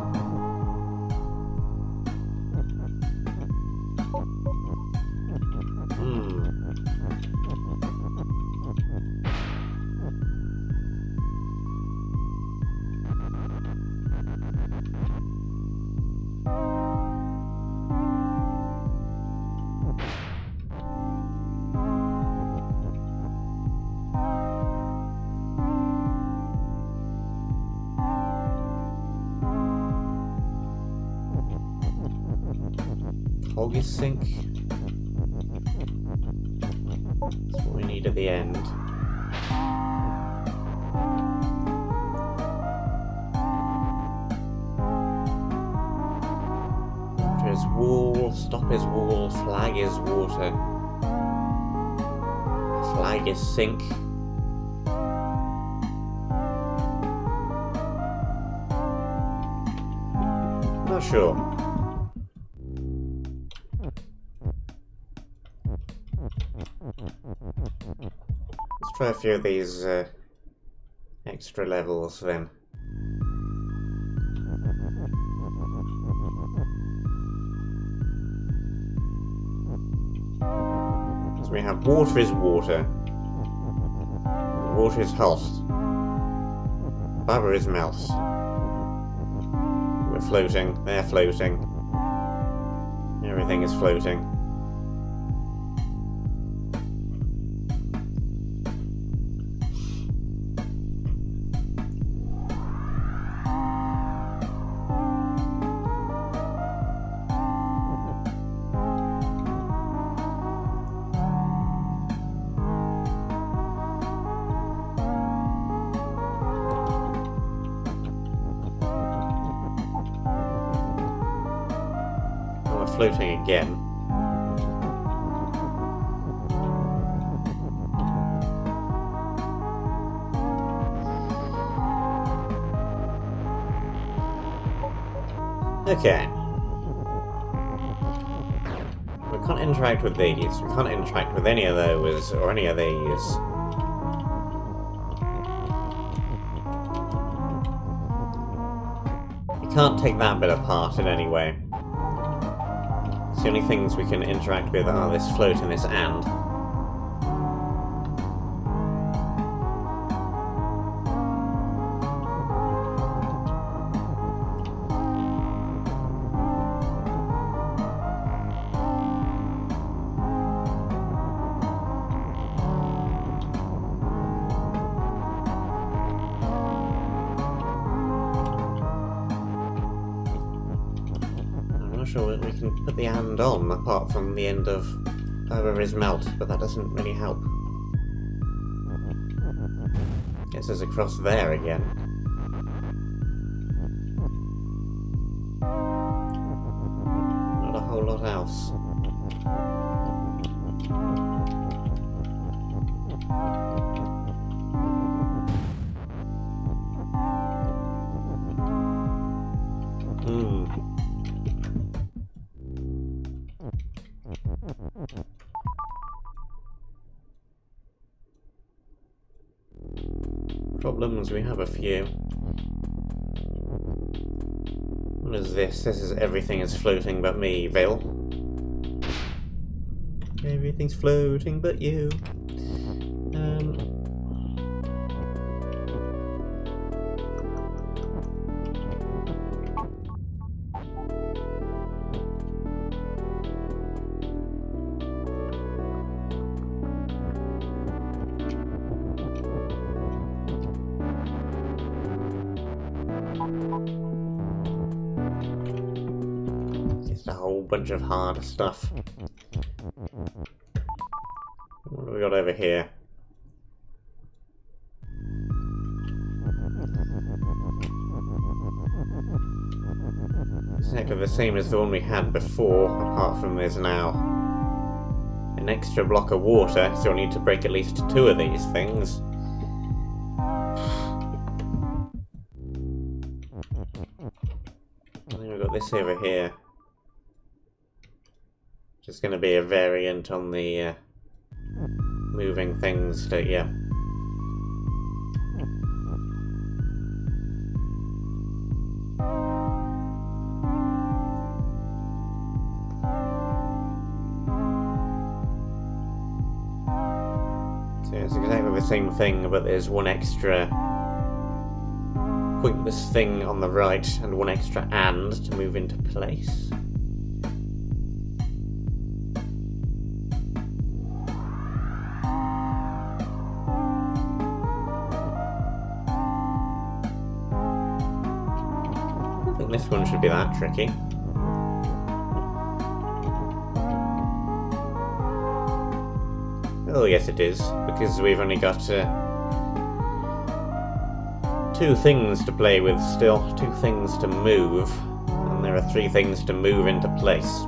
Cog is sink. That's what we need at the end. Water is wall, stop is wall, flag is water. Flag is sink. Not sure. Let's try a few of these extra levels then. So we have water is water. Water is hot. Baba is mouse. We're floating, they're floating. Everything is floating. floating again. Okay. We can't interact with these. We can't interact with any of those or any of these. We can't take that bit apart in any way. It's the only things we can interact with are this float and this and. Sure we can put the and on apart from the end of over his melt, but that doesn't really help. Gets us across there again. Not a whole lot else. Problems, we have a few. What is this? This is everything is floating but me, Vale. Everything's floating but you. A whole bunch of hard stuff. What have we got over here? Exactly the same as the one we had before, apart from there's now an extra block of water, so we'll need to break at least 2 of these things. And then we've got this over here. It's going to be a variant on the moving things to, yeah. So it's exactly the same thing, but there's one extra pointless thing on the right and one extra and to move into place. This one should be that tricky. Oh yes it is, because we've only got 2 things to play with still, 2 things to move, and there are 3 things to move into place.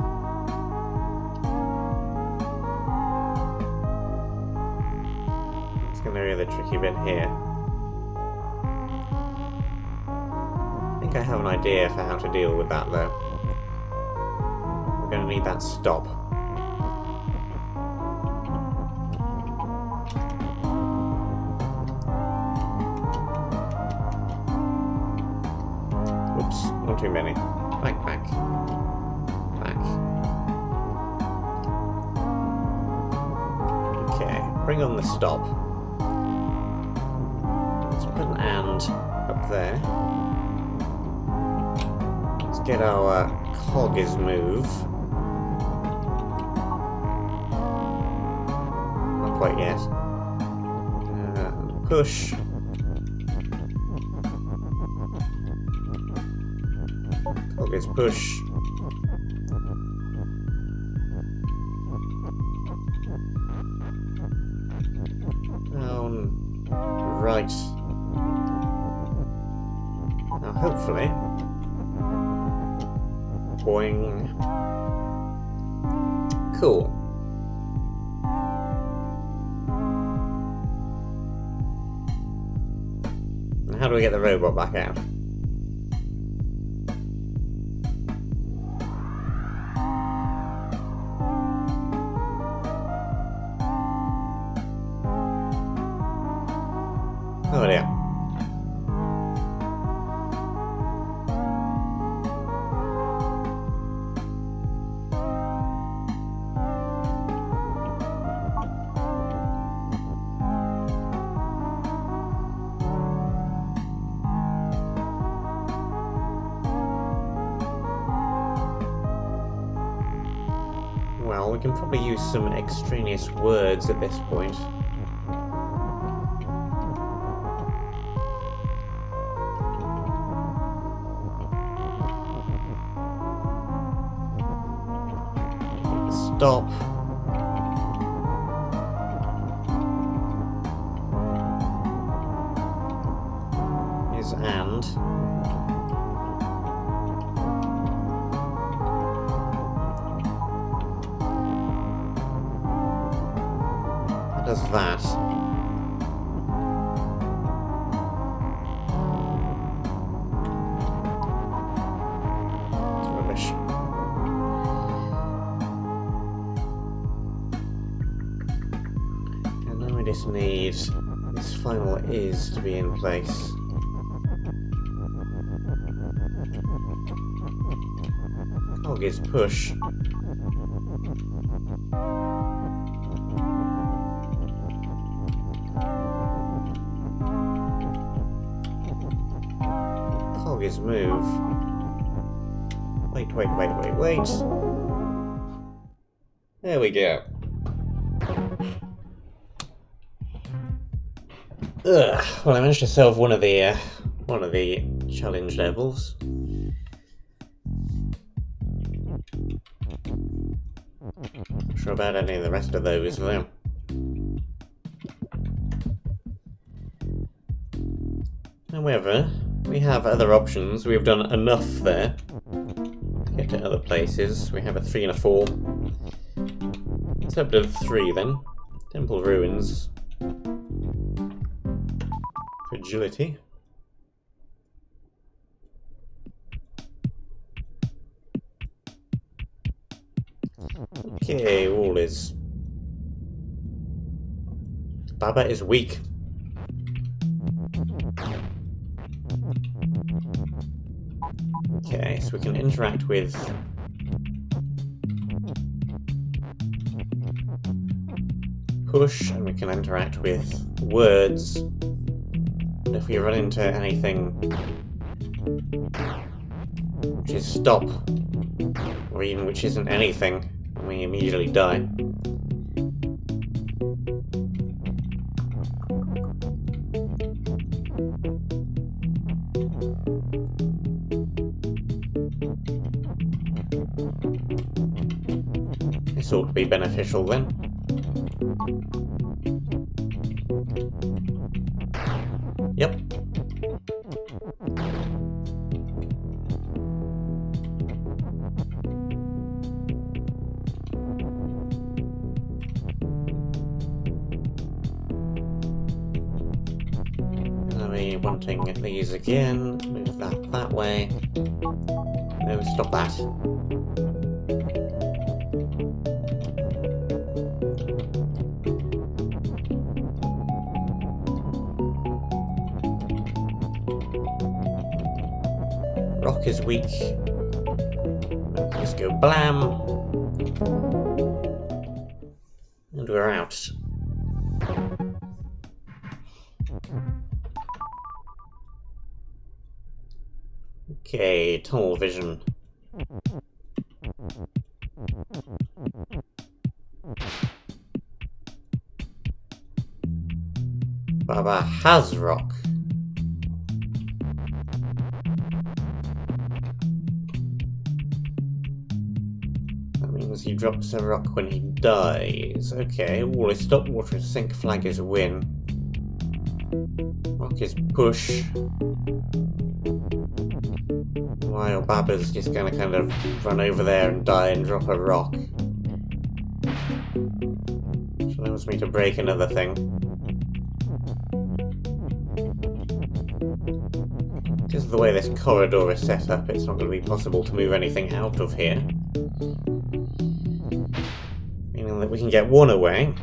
It's going to be the tricky bit here. I think I have an idea for how to deal with that though. We're going to need that stop. Oops, one too many. Back. Okay, bring on the stop. Let's put an and up there. Get our cog's move. Not quite yet. Push. Cog is push. Down. Right. Now hopefully. Boing. Cool. And how do we get the robot back out? Oh dear. Well, we can probably use some extraneous words at this point. Stop. Is and. How does that? It's rubbish. I just need this final is to be in place. Cog is push. Cog is move. Wait. There we go. Well, I managed to solve one of the challenge levels. Not sure about any of the rest of those though. However, we have other options. We've done enough there to get to other places. We have a 3 and a 4. Let's up to 3 then. Temple Ruins. Fragility. Okay, all is. Baba is weak. Okay, so we can interact with push, and we can interact with words. And if we run into anything which is stop, or even which isn't anything, we immediately die. This ought to be beneficial then. Yep. Are we wanting these again? Move that way. No, stop that. Rock is weak. Let's go blam. And we're out. Okay, tunnel vision. Baba has rock. He drops a rock when he dies. Okay, wall is stop, water is sink, flag is win. Rock is push. While Baba's just gonna kind of run over there and die and drop a rock. wants me to break another thing. Because of the way this corridor is set up, it's not going to be possible to move anything out of here. Meaning that we can get one away.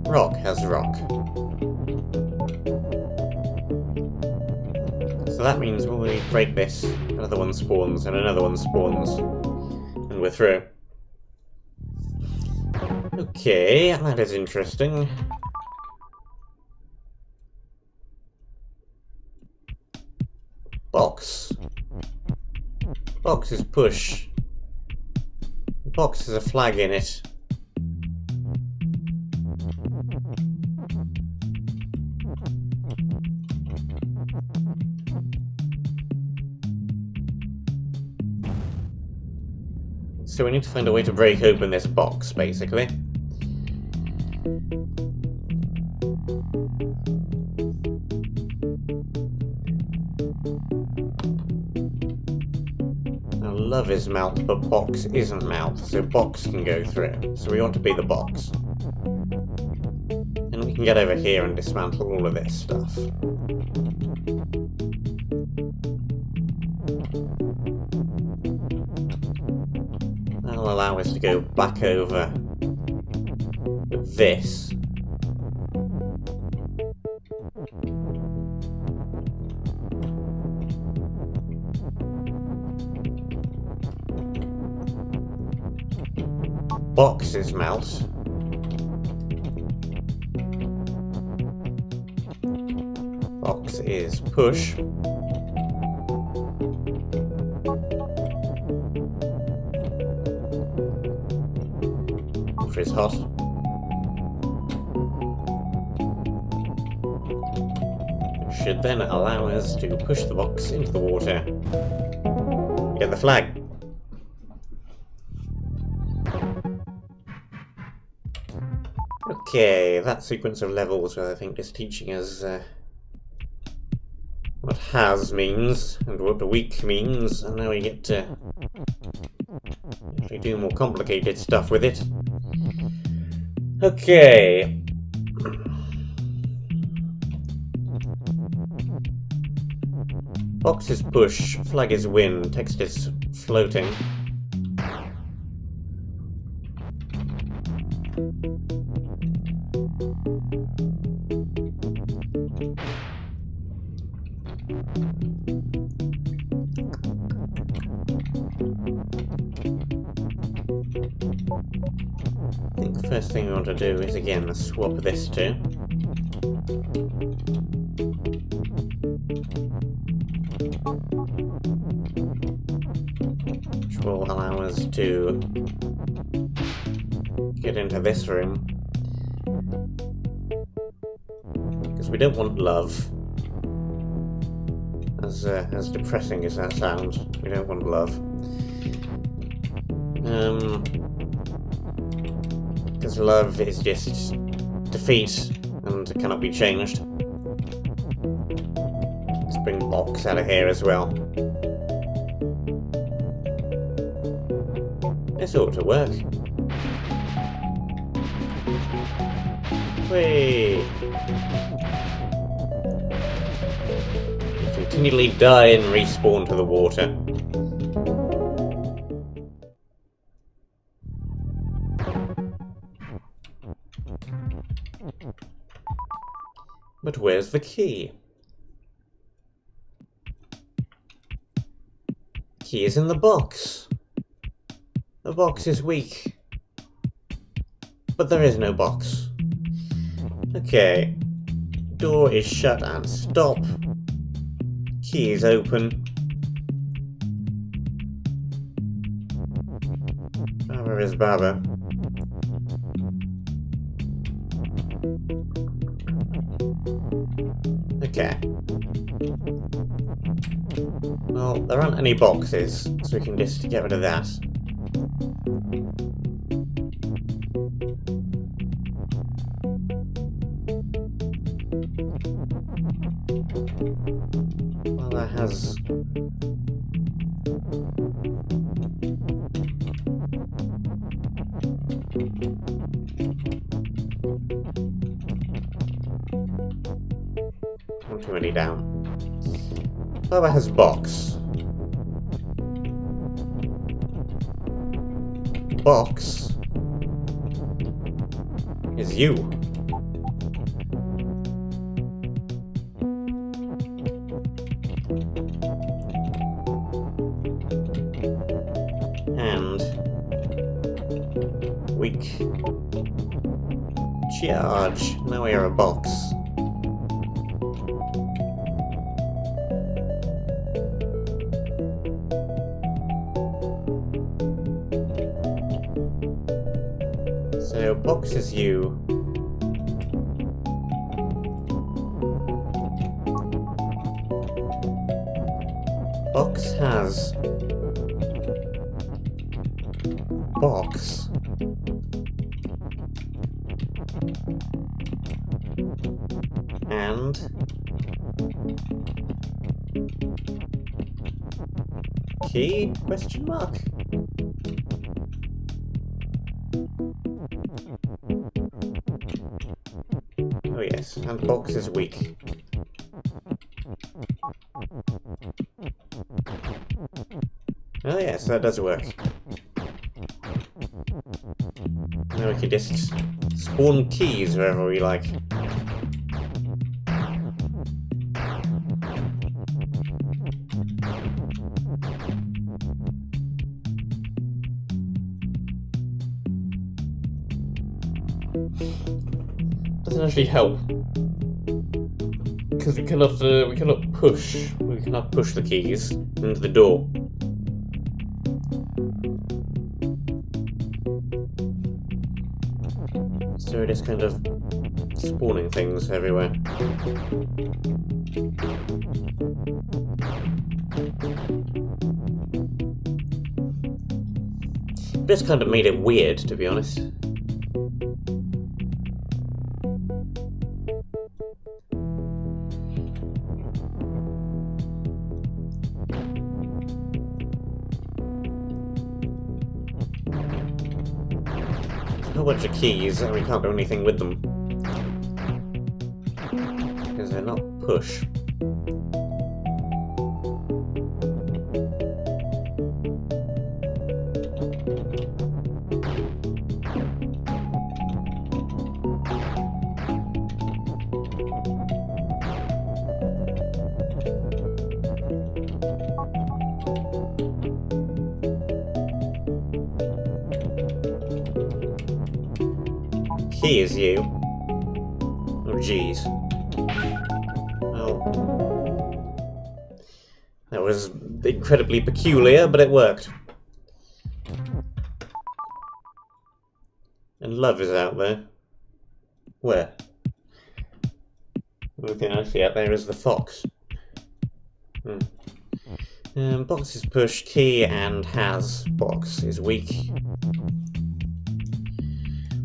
Rock has rock. So that means when we break this, another one spawns, and another one spawns. And we're through. Okay, that is interesting. Box. Box is push. Box has a flag in it. So we need to find a way to break open this box, basically. Now, love is mouth, but box isn't mouth, so box can go through. So we want to be the box. And we can get over here and dismantle all of this stuff. That'll allow us to go back over this. Box is mount. Box is push. Is hot. Should then allow us to push the box into the water. Get the flag. Okay, that sequence of levels where I think is teaching us what has means and what weak means, and now we get to actually do more complicated stuff with it. Okay. Box is push, flag is win, text is floating. I think the first thing we want to do is again swap this to. Which will allow us to get into this room. Because we don't want love. As depressing as that sounds, we don't want love. Because love is just defeat and cannot be changed. Let's bring Box out of here as well. This ought to work. Whee! Continually die and respawn to the water. But where's the key? Key is in the box. The box is weak. But there is no box. Okay. Door is shut and stop. Key is open. Where is Baba? Okay. Well, there aren't any boxes, so we can just get rid of that. Well, that has... Not too many down. Baba has box. Box is you. And weak. Charge. Now we are a box. So box is you. Box has box. And key? Question mark. Oh yes, and box is weak. Oh yes, that does work. Now we can just spawn keys wherever we like. Doesn't actually help because we cannot push the keys into the door. So we're just kind of spawning things everywhere. This kind of made it weird, to be honest. A whole bunch of keys and we can't do anything with them because they're not push. Key is you. Oh jeez. Well, that was incredibly peculiar, but it worked. And love is out there. Where? The only thing I see out there is the fox. Box is push, key and has. Box is weak.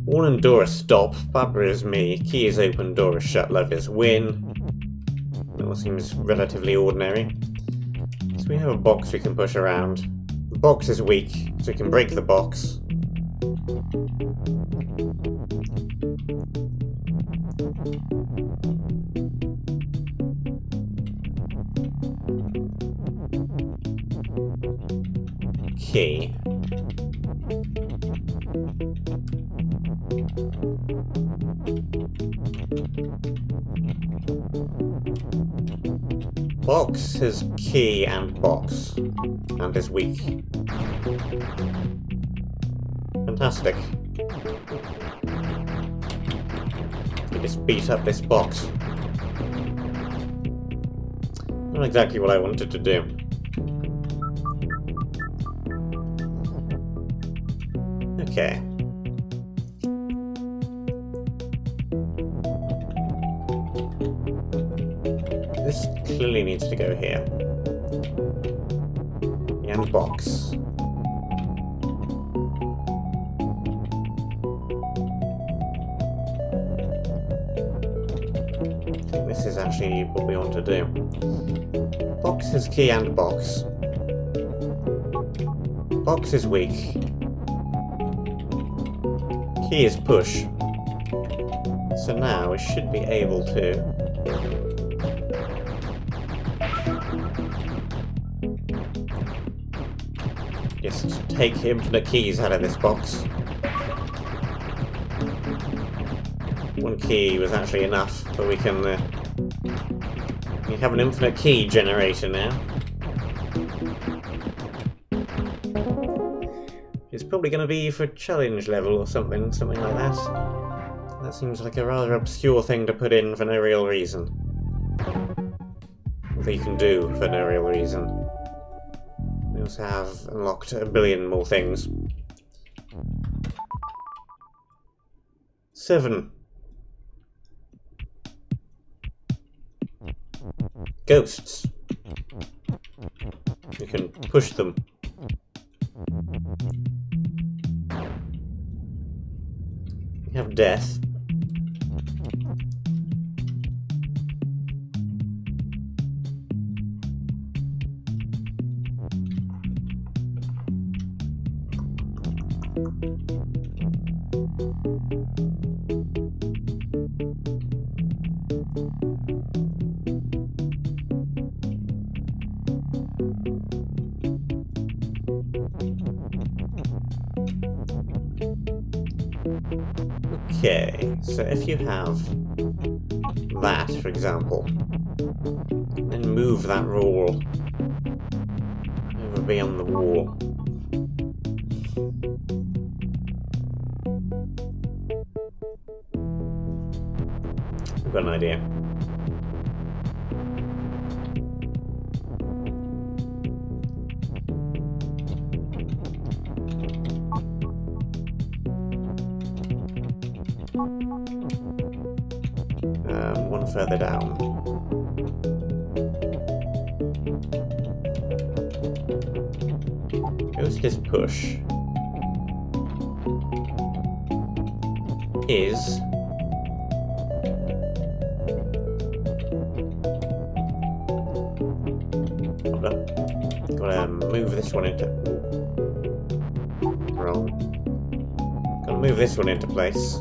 Wall and door is stop, Barbara is me, key is open, door is shut, love is win. That all seems relatively ordinary. So we have a box we can push around. The box is weak, so we can break the box. Key. Box is key and box, and is weak. Fantastic. We just beat up this box. Not exactly what I wanted to do. Okay. This clearly needs to go here. and box. I think this is actually what we want to do. Box is key and box. Box is weak. Key is push. So now we should be able to just take infinite keys out of this box. One key was actually enough, but we can have an infinite key generator now. It's probably going to be for challenge level or something like that. That seems like a rather obscure thing to put in for no real reason. That you can do for no real reason. We also have unlocked a billion more things. 7. Ghosts. You can push them. We have death. Okay, so if you have that, for example, then move that roll over beyond the wall. I've got an idea. One further down. Ghost is push. Is hold up. Gotta move this one into wrong. Gotta move this one into place.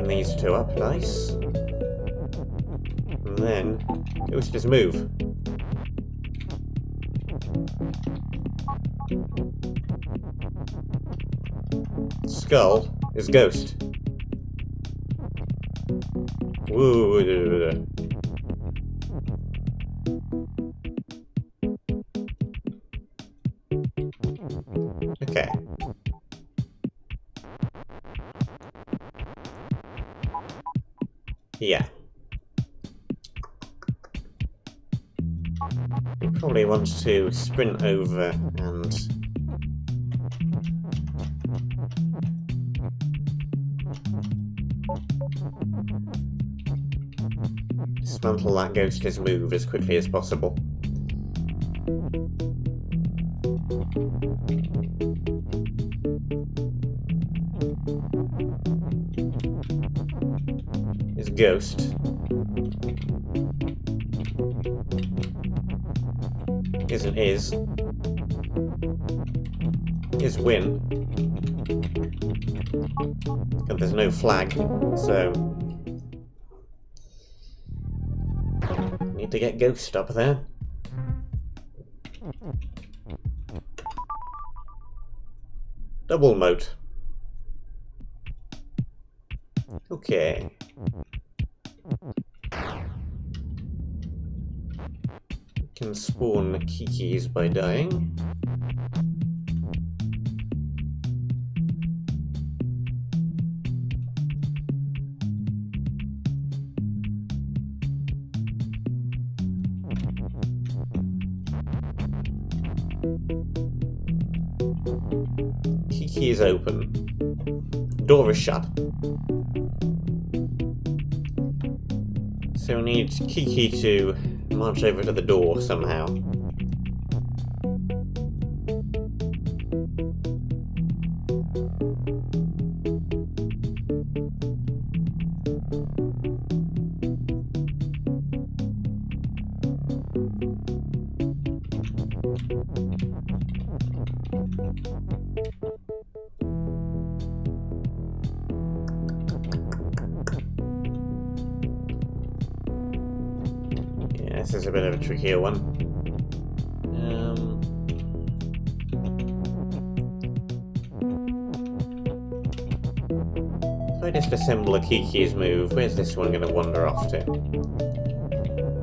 These two up, nice. And then Ghost is move. Skull is Ghost. Woo. Okay. Yeah. You probably want to sprint over and dismantle that Ghost's move as quickly as possible. Is Ghost. Isn't is. Is win. And there's no flag, so need to get Ghost up there. Double moat. Okay. You can spawn Kikis by dying. Kiki is open. Door is shut. So we need Kiki to march over to the door somehow. This is a bit of a trickier one. If I just assemble a Kiki's move, where's this one going to wander off to?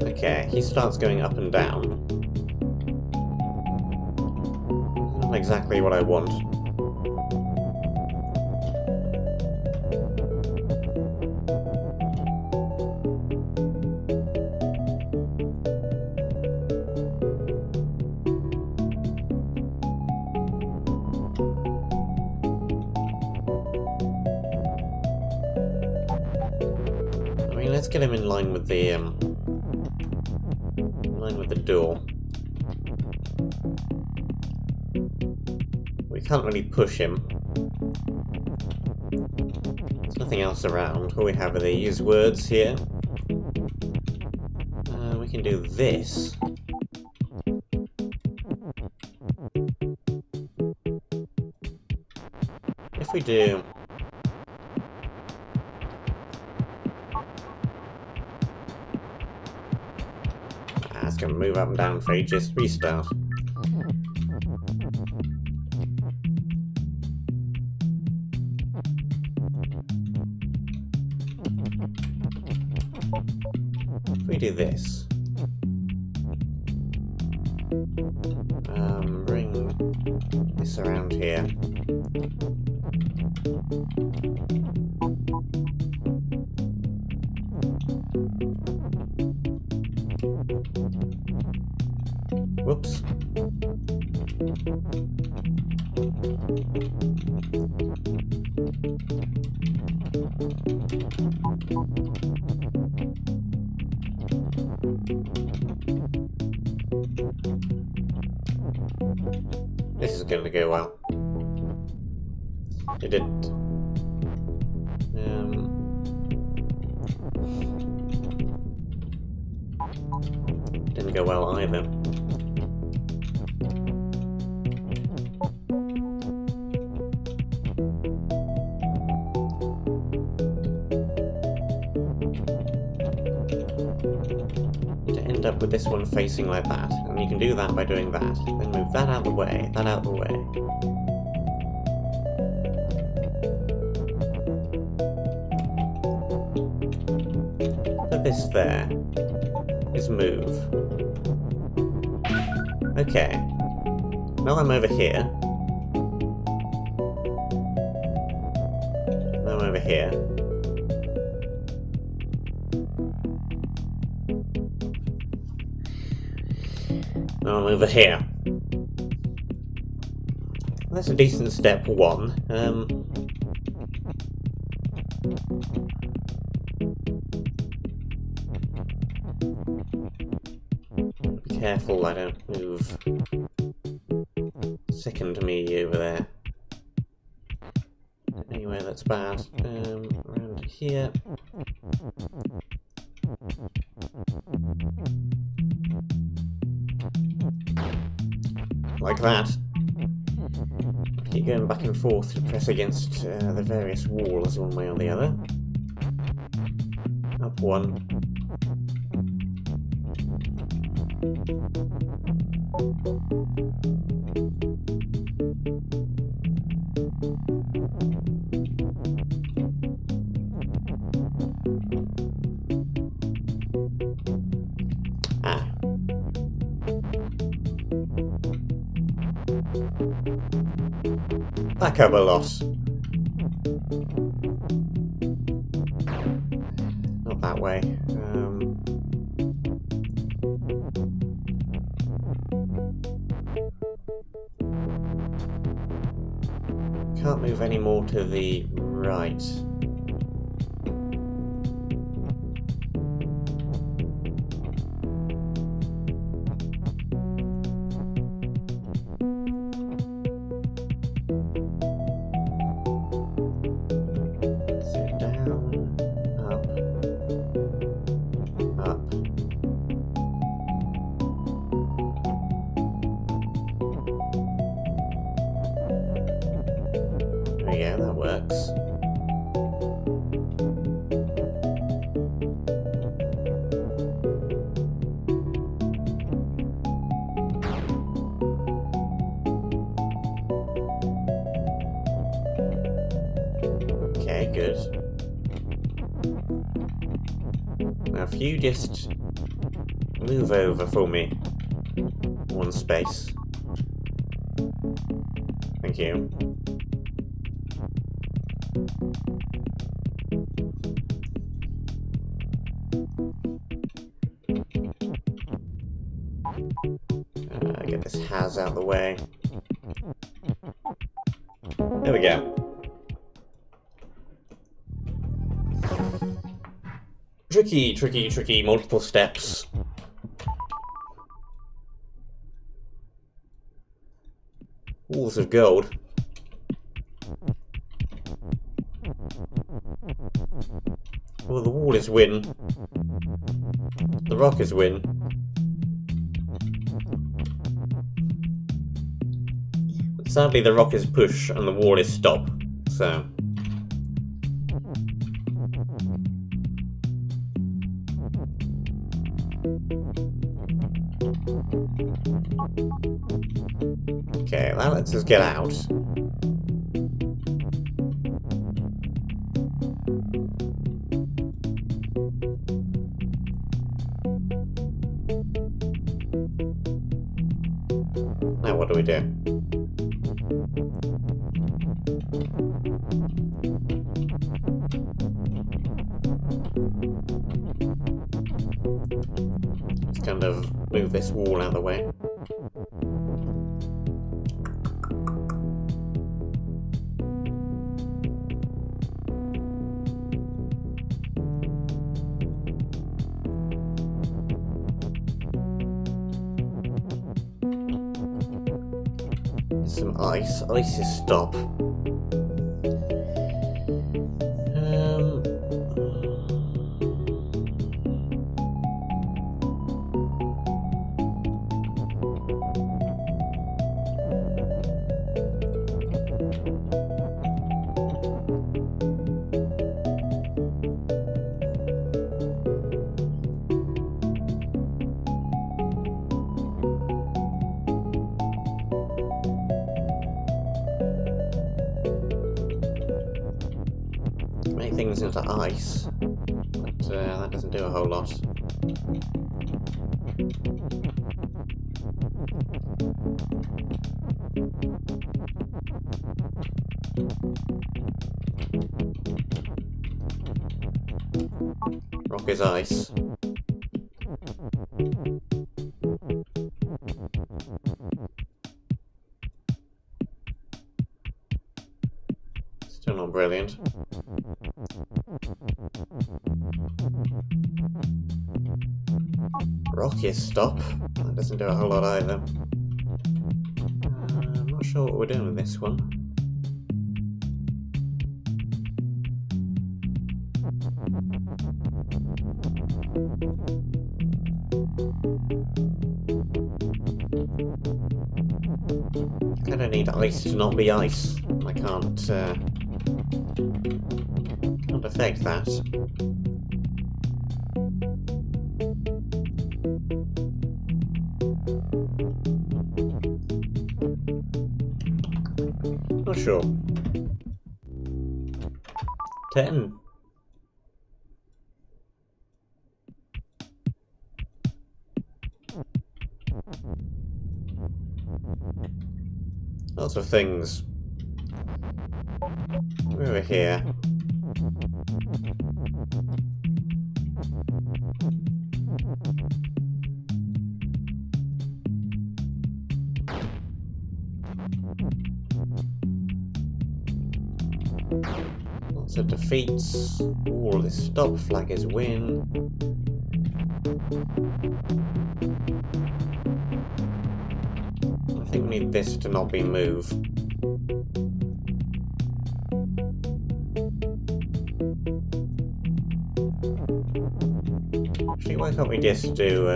Okay, he starts going up and down. Not exactly what I want. Let's get him in line with the door. We can't really push him. There's nothing else around. All we have are these words here. We can do this. If we do... It's going to move up and down for ages. Restart. If we do this, bring this around here. Whoops. This is going to go well. It didn't. Didn't go well either. Up with this one facing like that, and you can do that by doing that. Then move that out of the way, that out of the way. Put this there. Is move. Okay. Now I'm over here. Now I'm over here. Now I'm over here. That's a decent step one. Be careful I don't move second me over there. Anywhere that's bad. Around here. Like that. Keep going back and forth to press against the various walls one way or the other. Up one. Back up a lot. Not that way. Can't move any more to the right. we go, that works. Okay, good. Now if you just move over for me one space. Thank you. Get this Haz out of the way. There we go. Tricky, tricky, tricky, multiple steps. Walls of gold. Well, the wall is win. The rock is win. But sadly, the rock is push and the wall is stop. So. Okay, that lets us get out. Now what do we do? Let's kind of move this wall out of the way. Some ice. Ice is stop. Make things into ice, but that doesn't do a whole lot. Rock is ice. Still not brilliant. Rock is stop. That doesn't do a whole lot either. I'm not sure what we're doing with this one. I kinda need ice to not be ice. I can't affect that. Not sure. 10. Lots of things. We're over here. Lots of defeats. All this stop flag is win. I think we need this to not be moved. Actually, why can't we just do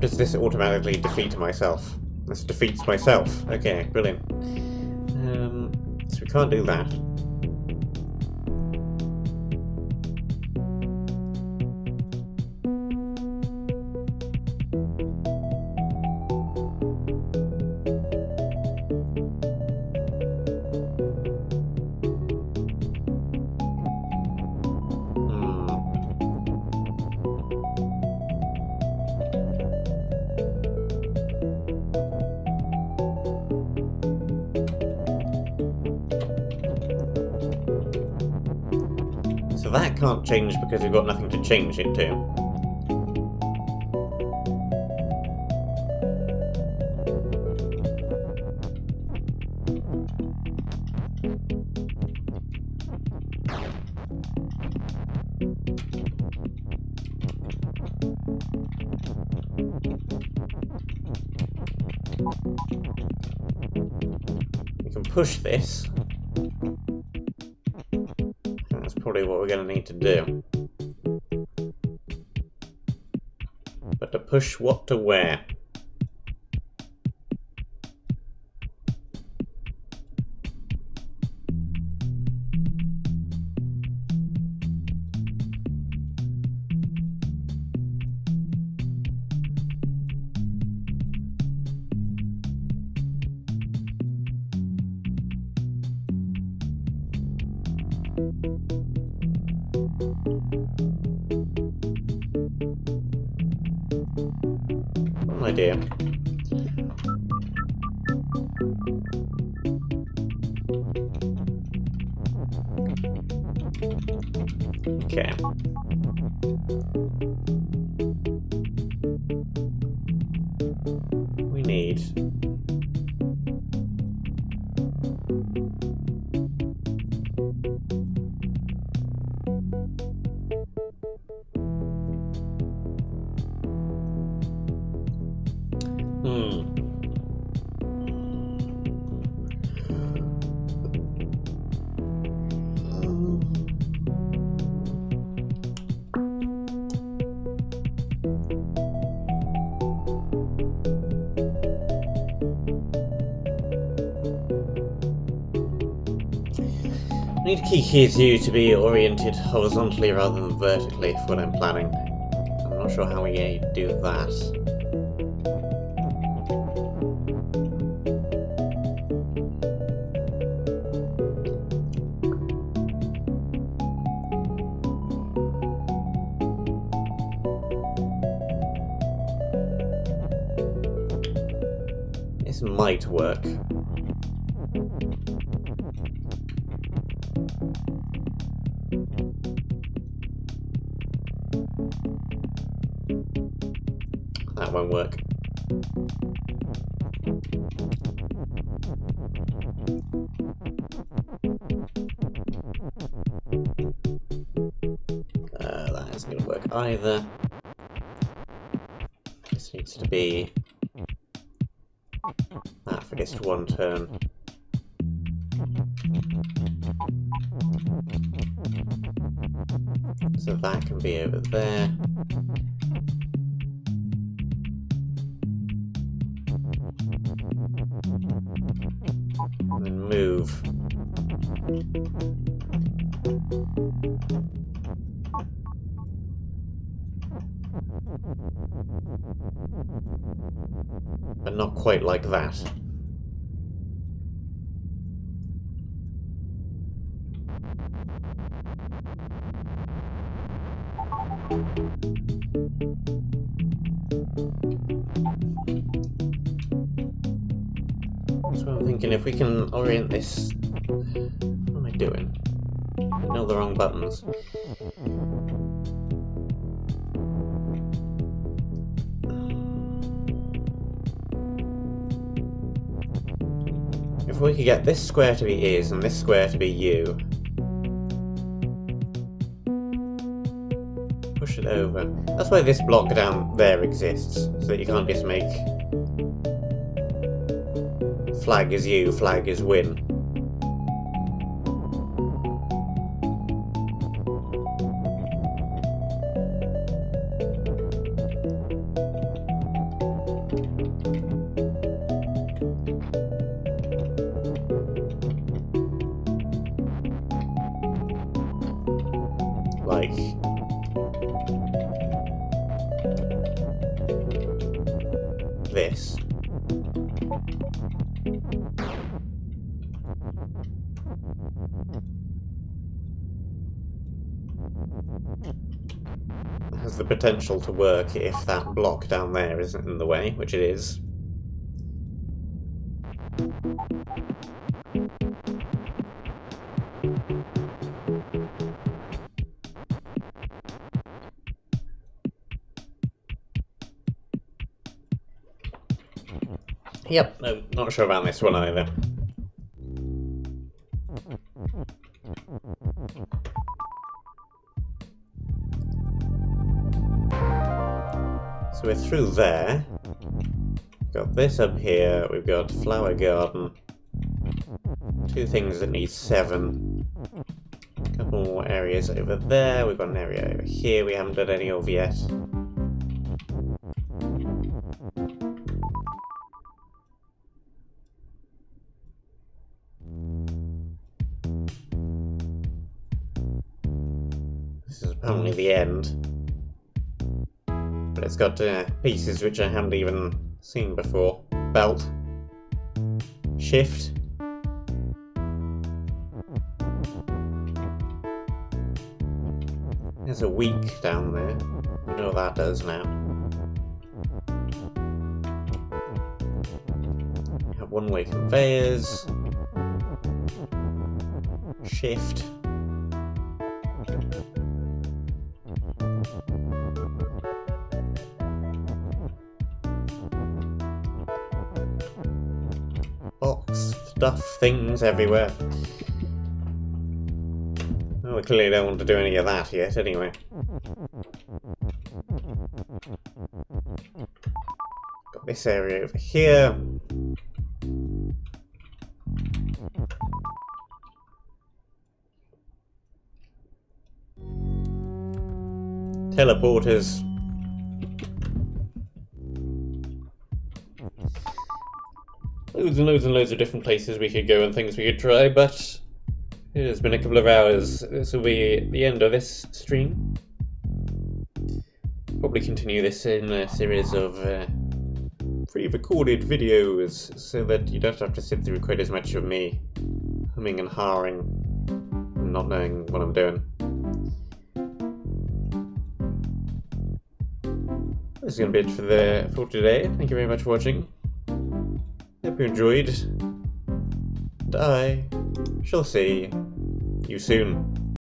does this automatically defeat myself? This defeats myself. Okay, brilliant. So we can't do that. So that can't change because we've got nothing to change it to. We can push this. That's probably what we're going to need to do. But to push what to where? Idea. Okay. We need I need to key here to be oriented horizontally rather than vertically for what I'm planning. I'm not sure how we do that. This might work. That won't work. That isn't going to work either. This needs to be that for just one turn. So that can be over there. And then move. But not quite like that. So I'm thinking if we can orient this... What am I doing? I know the wrong buttons. If we could get this square to be is and this square to be u. Push it over. That's why this block down there exists, so that you can't just make flag is you, flag is win. like this. It has the potential to work if that block down there isn't in the way, which it is. Yep, no, not sure about this one either. So we're through there. Got this up here, we've got flower garden. Two things that need 7. A couple more areas over there, we've got an area over here we haven't done any of yet. This is apparently the end. But it's got pieces which I haven't even seen before. Belt. Shift. There's a weak down there. I know what that does now. Have one-way conveyors. Shift. Box, stuff, things everywhere. Well, we clearly don't want to do any of that yet, anyway. Got this area over here. Teleporters. Loads and loads and loads of different places we could go and things we could try, but it has been a couple of hours. This will be the end of this stream. Probably continue this in a series of pre-recorded videos so that you don't have to sit through quite as much of me humming and hawing and not knowing what I'm doing. This is going to be it for today. Thank you very much for watching. Hope you enjoyed. And I shall see you soon.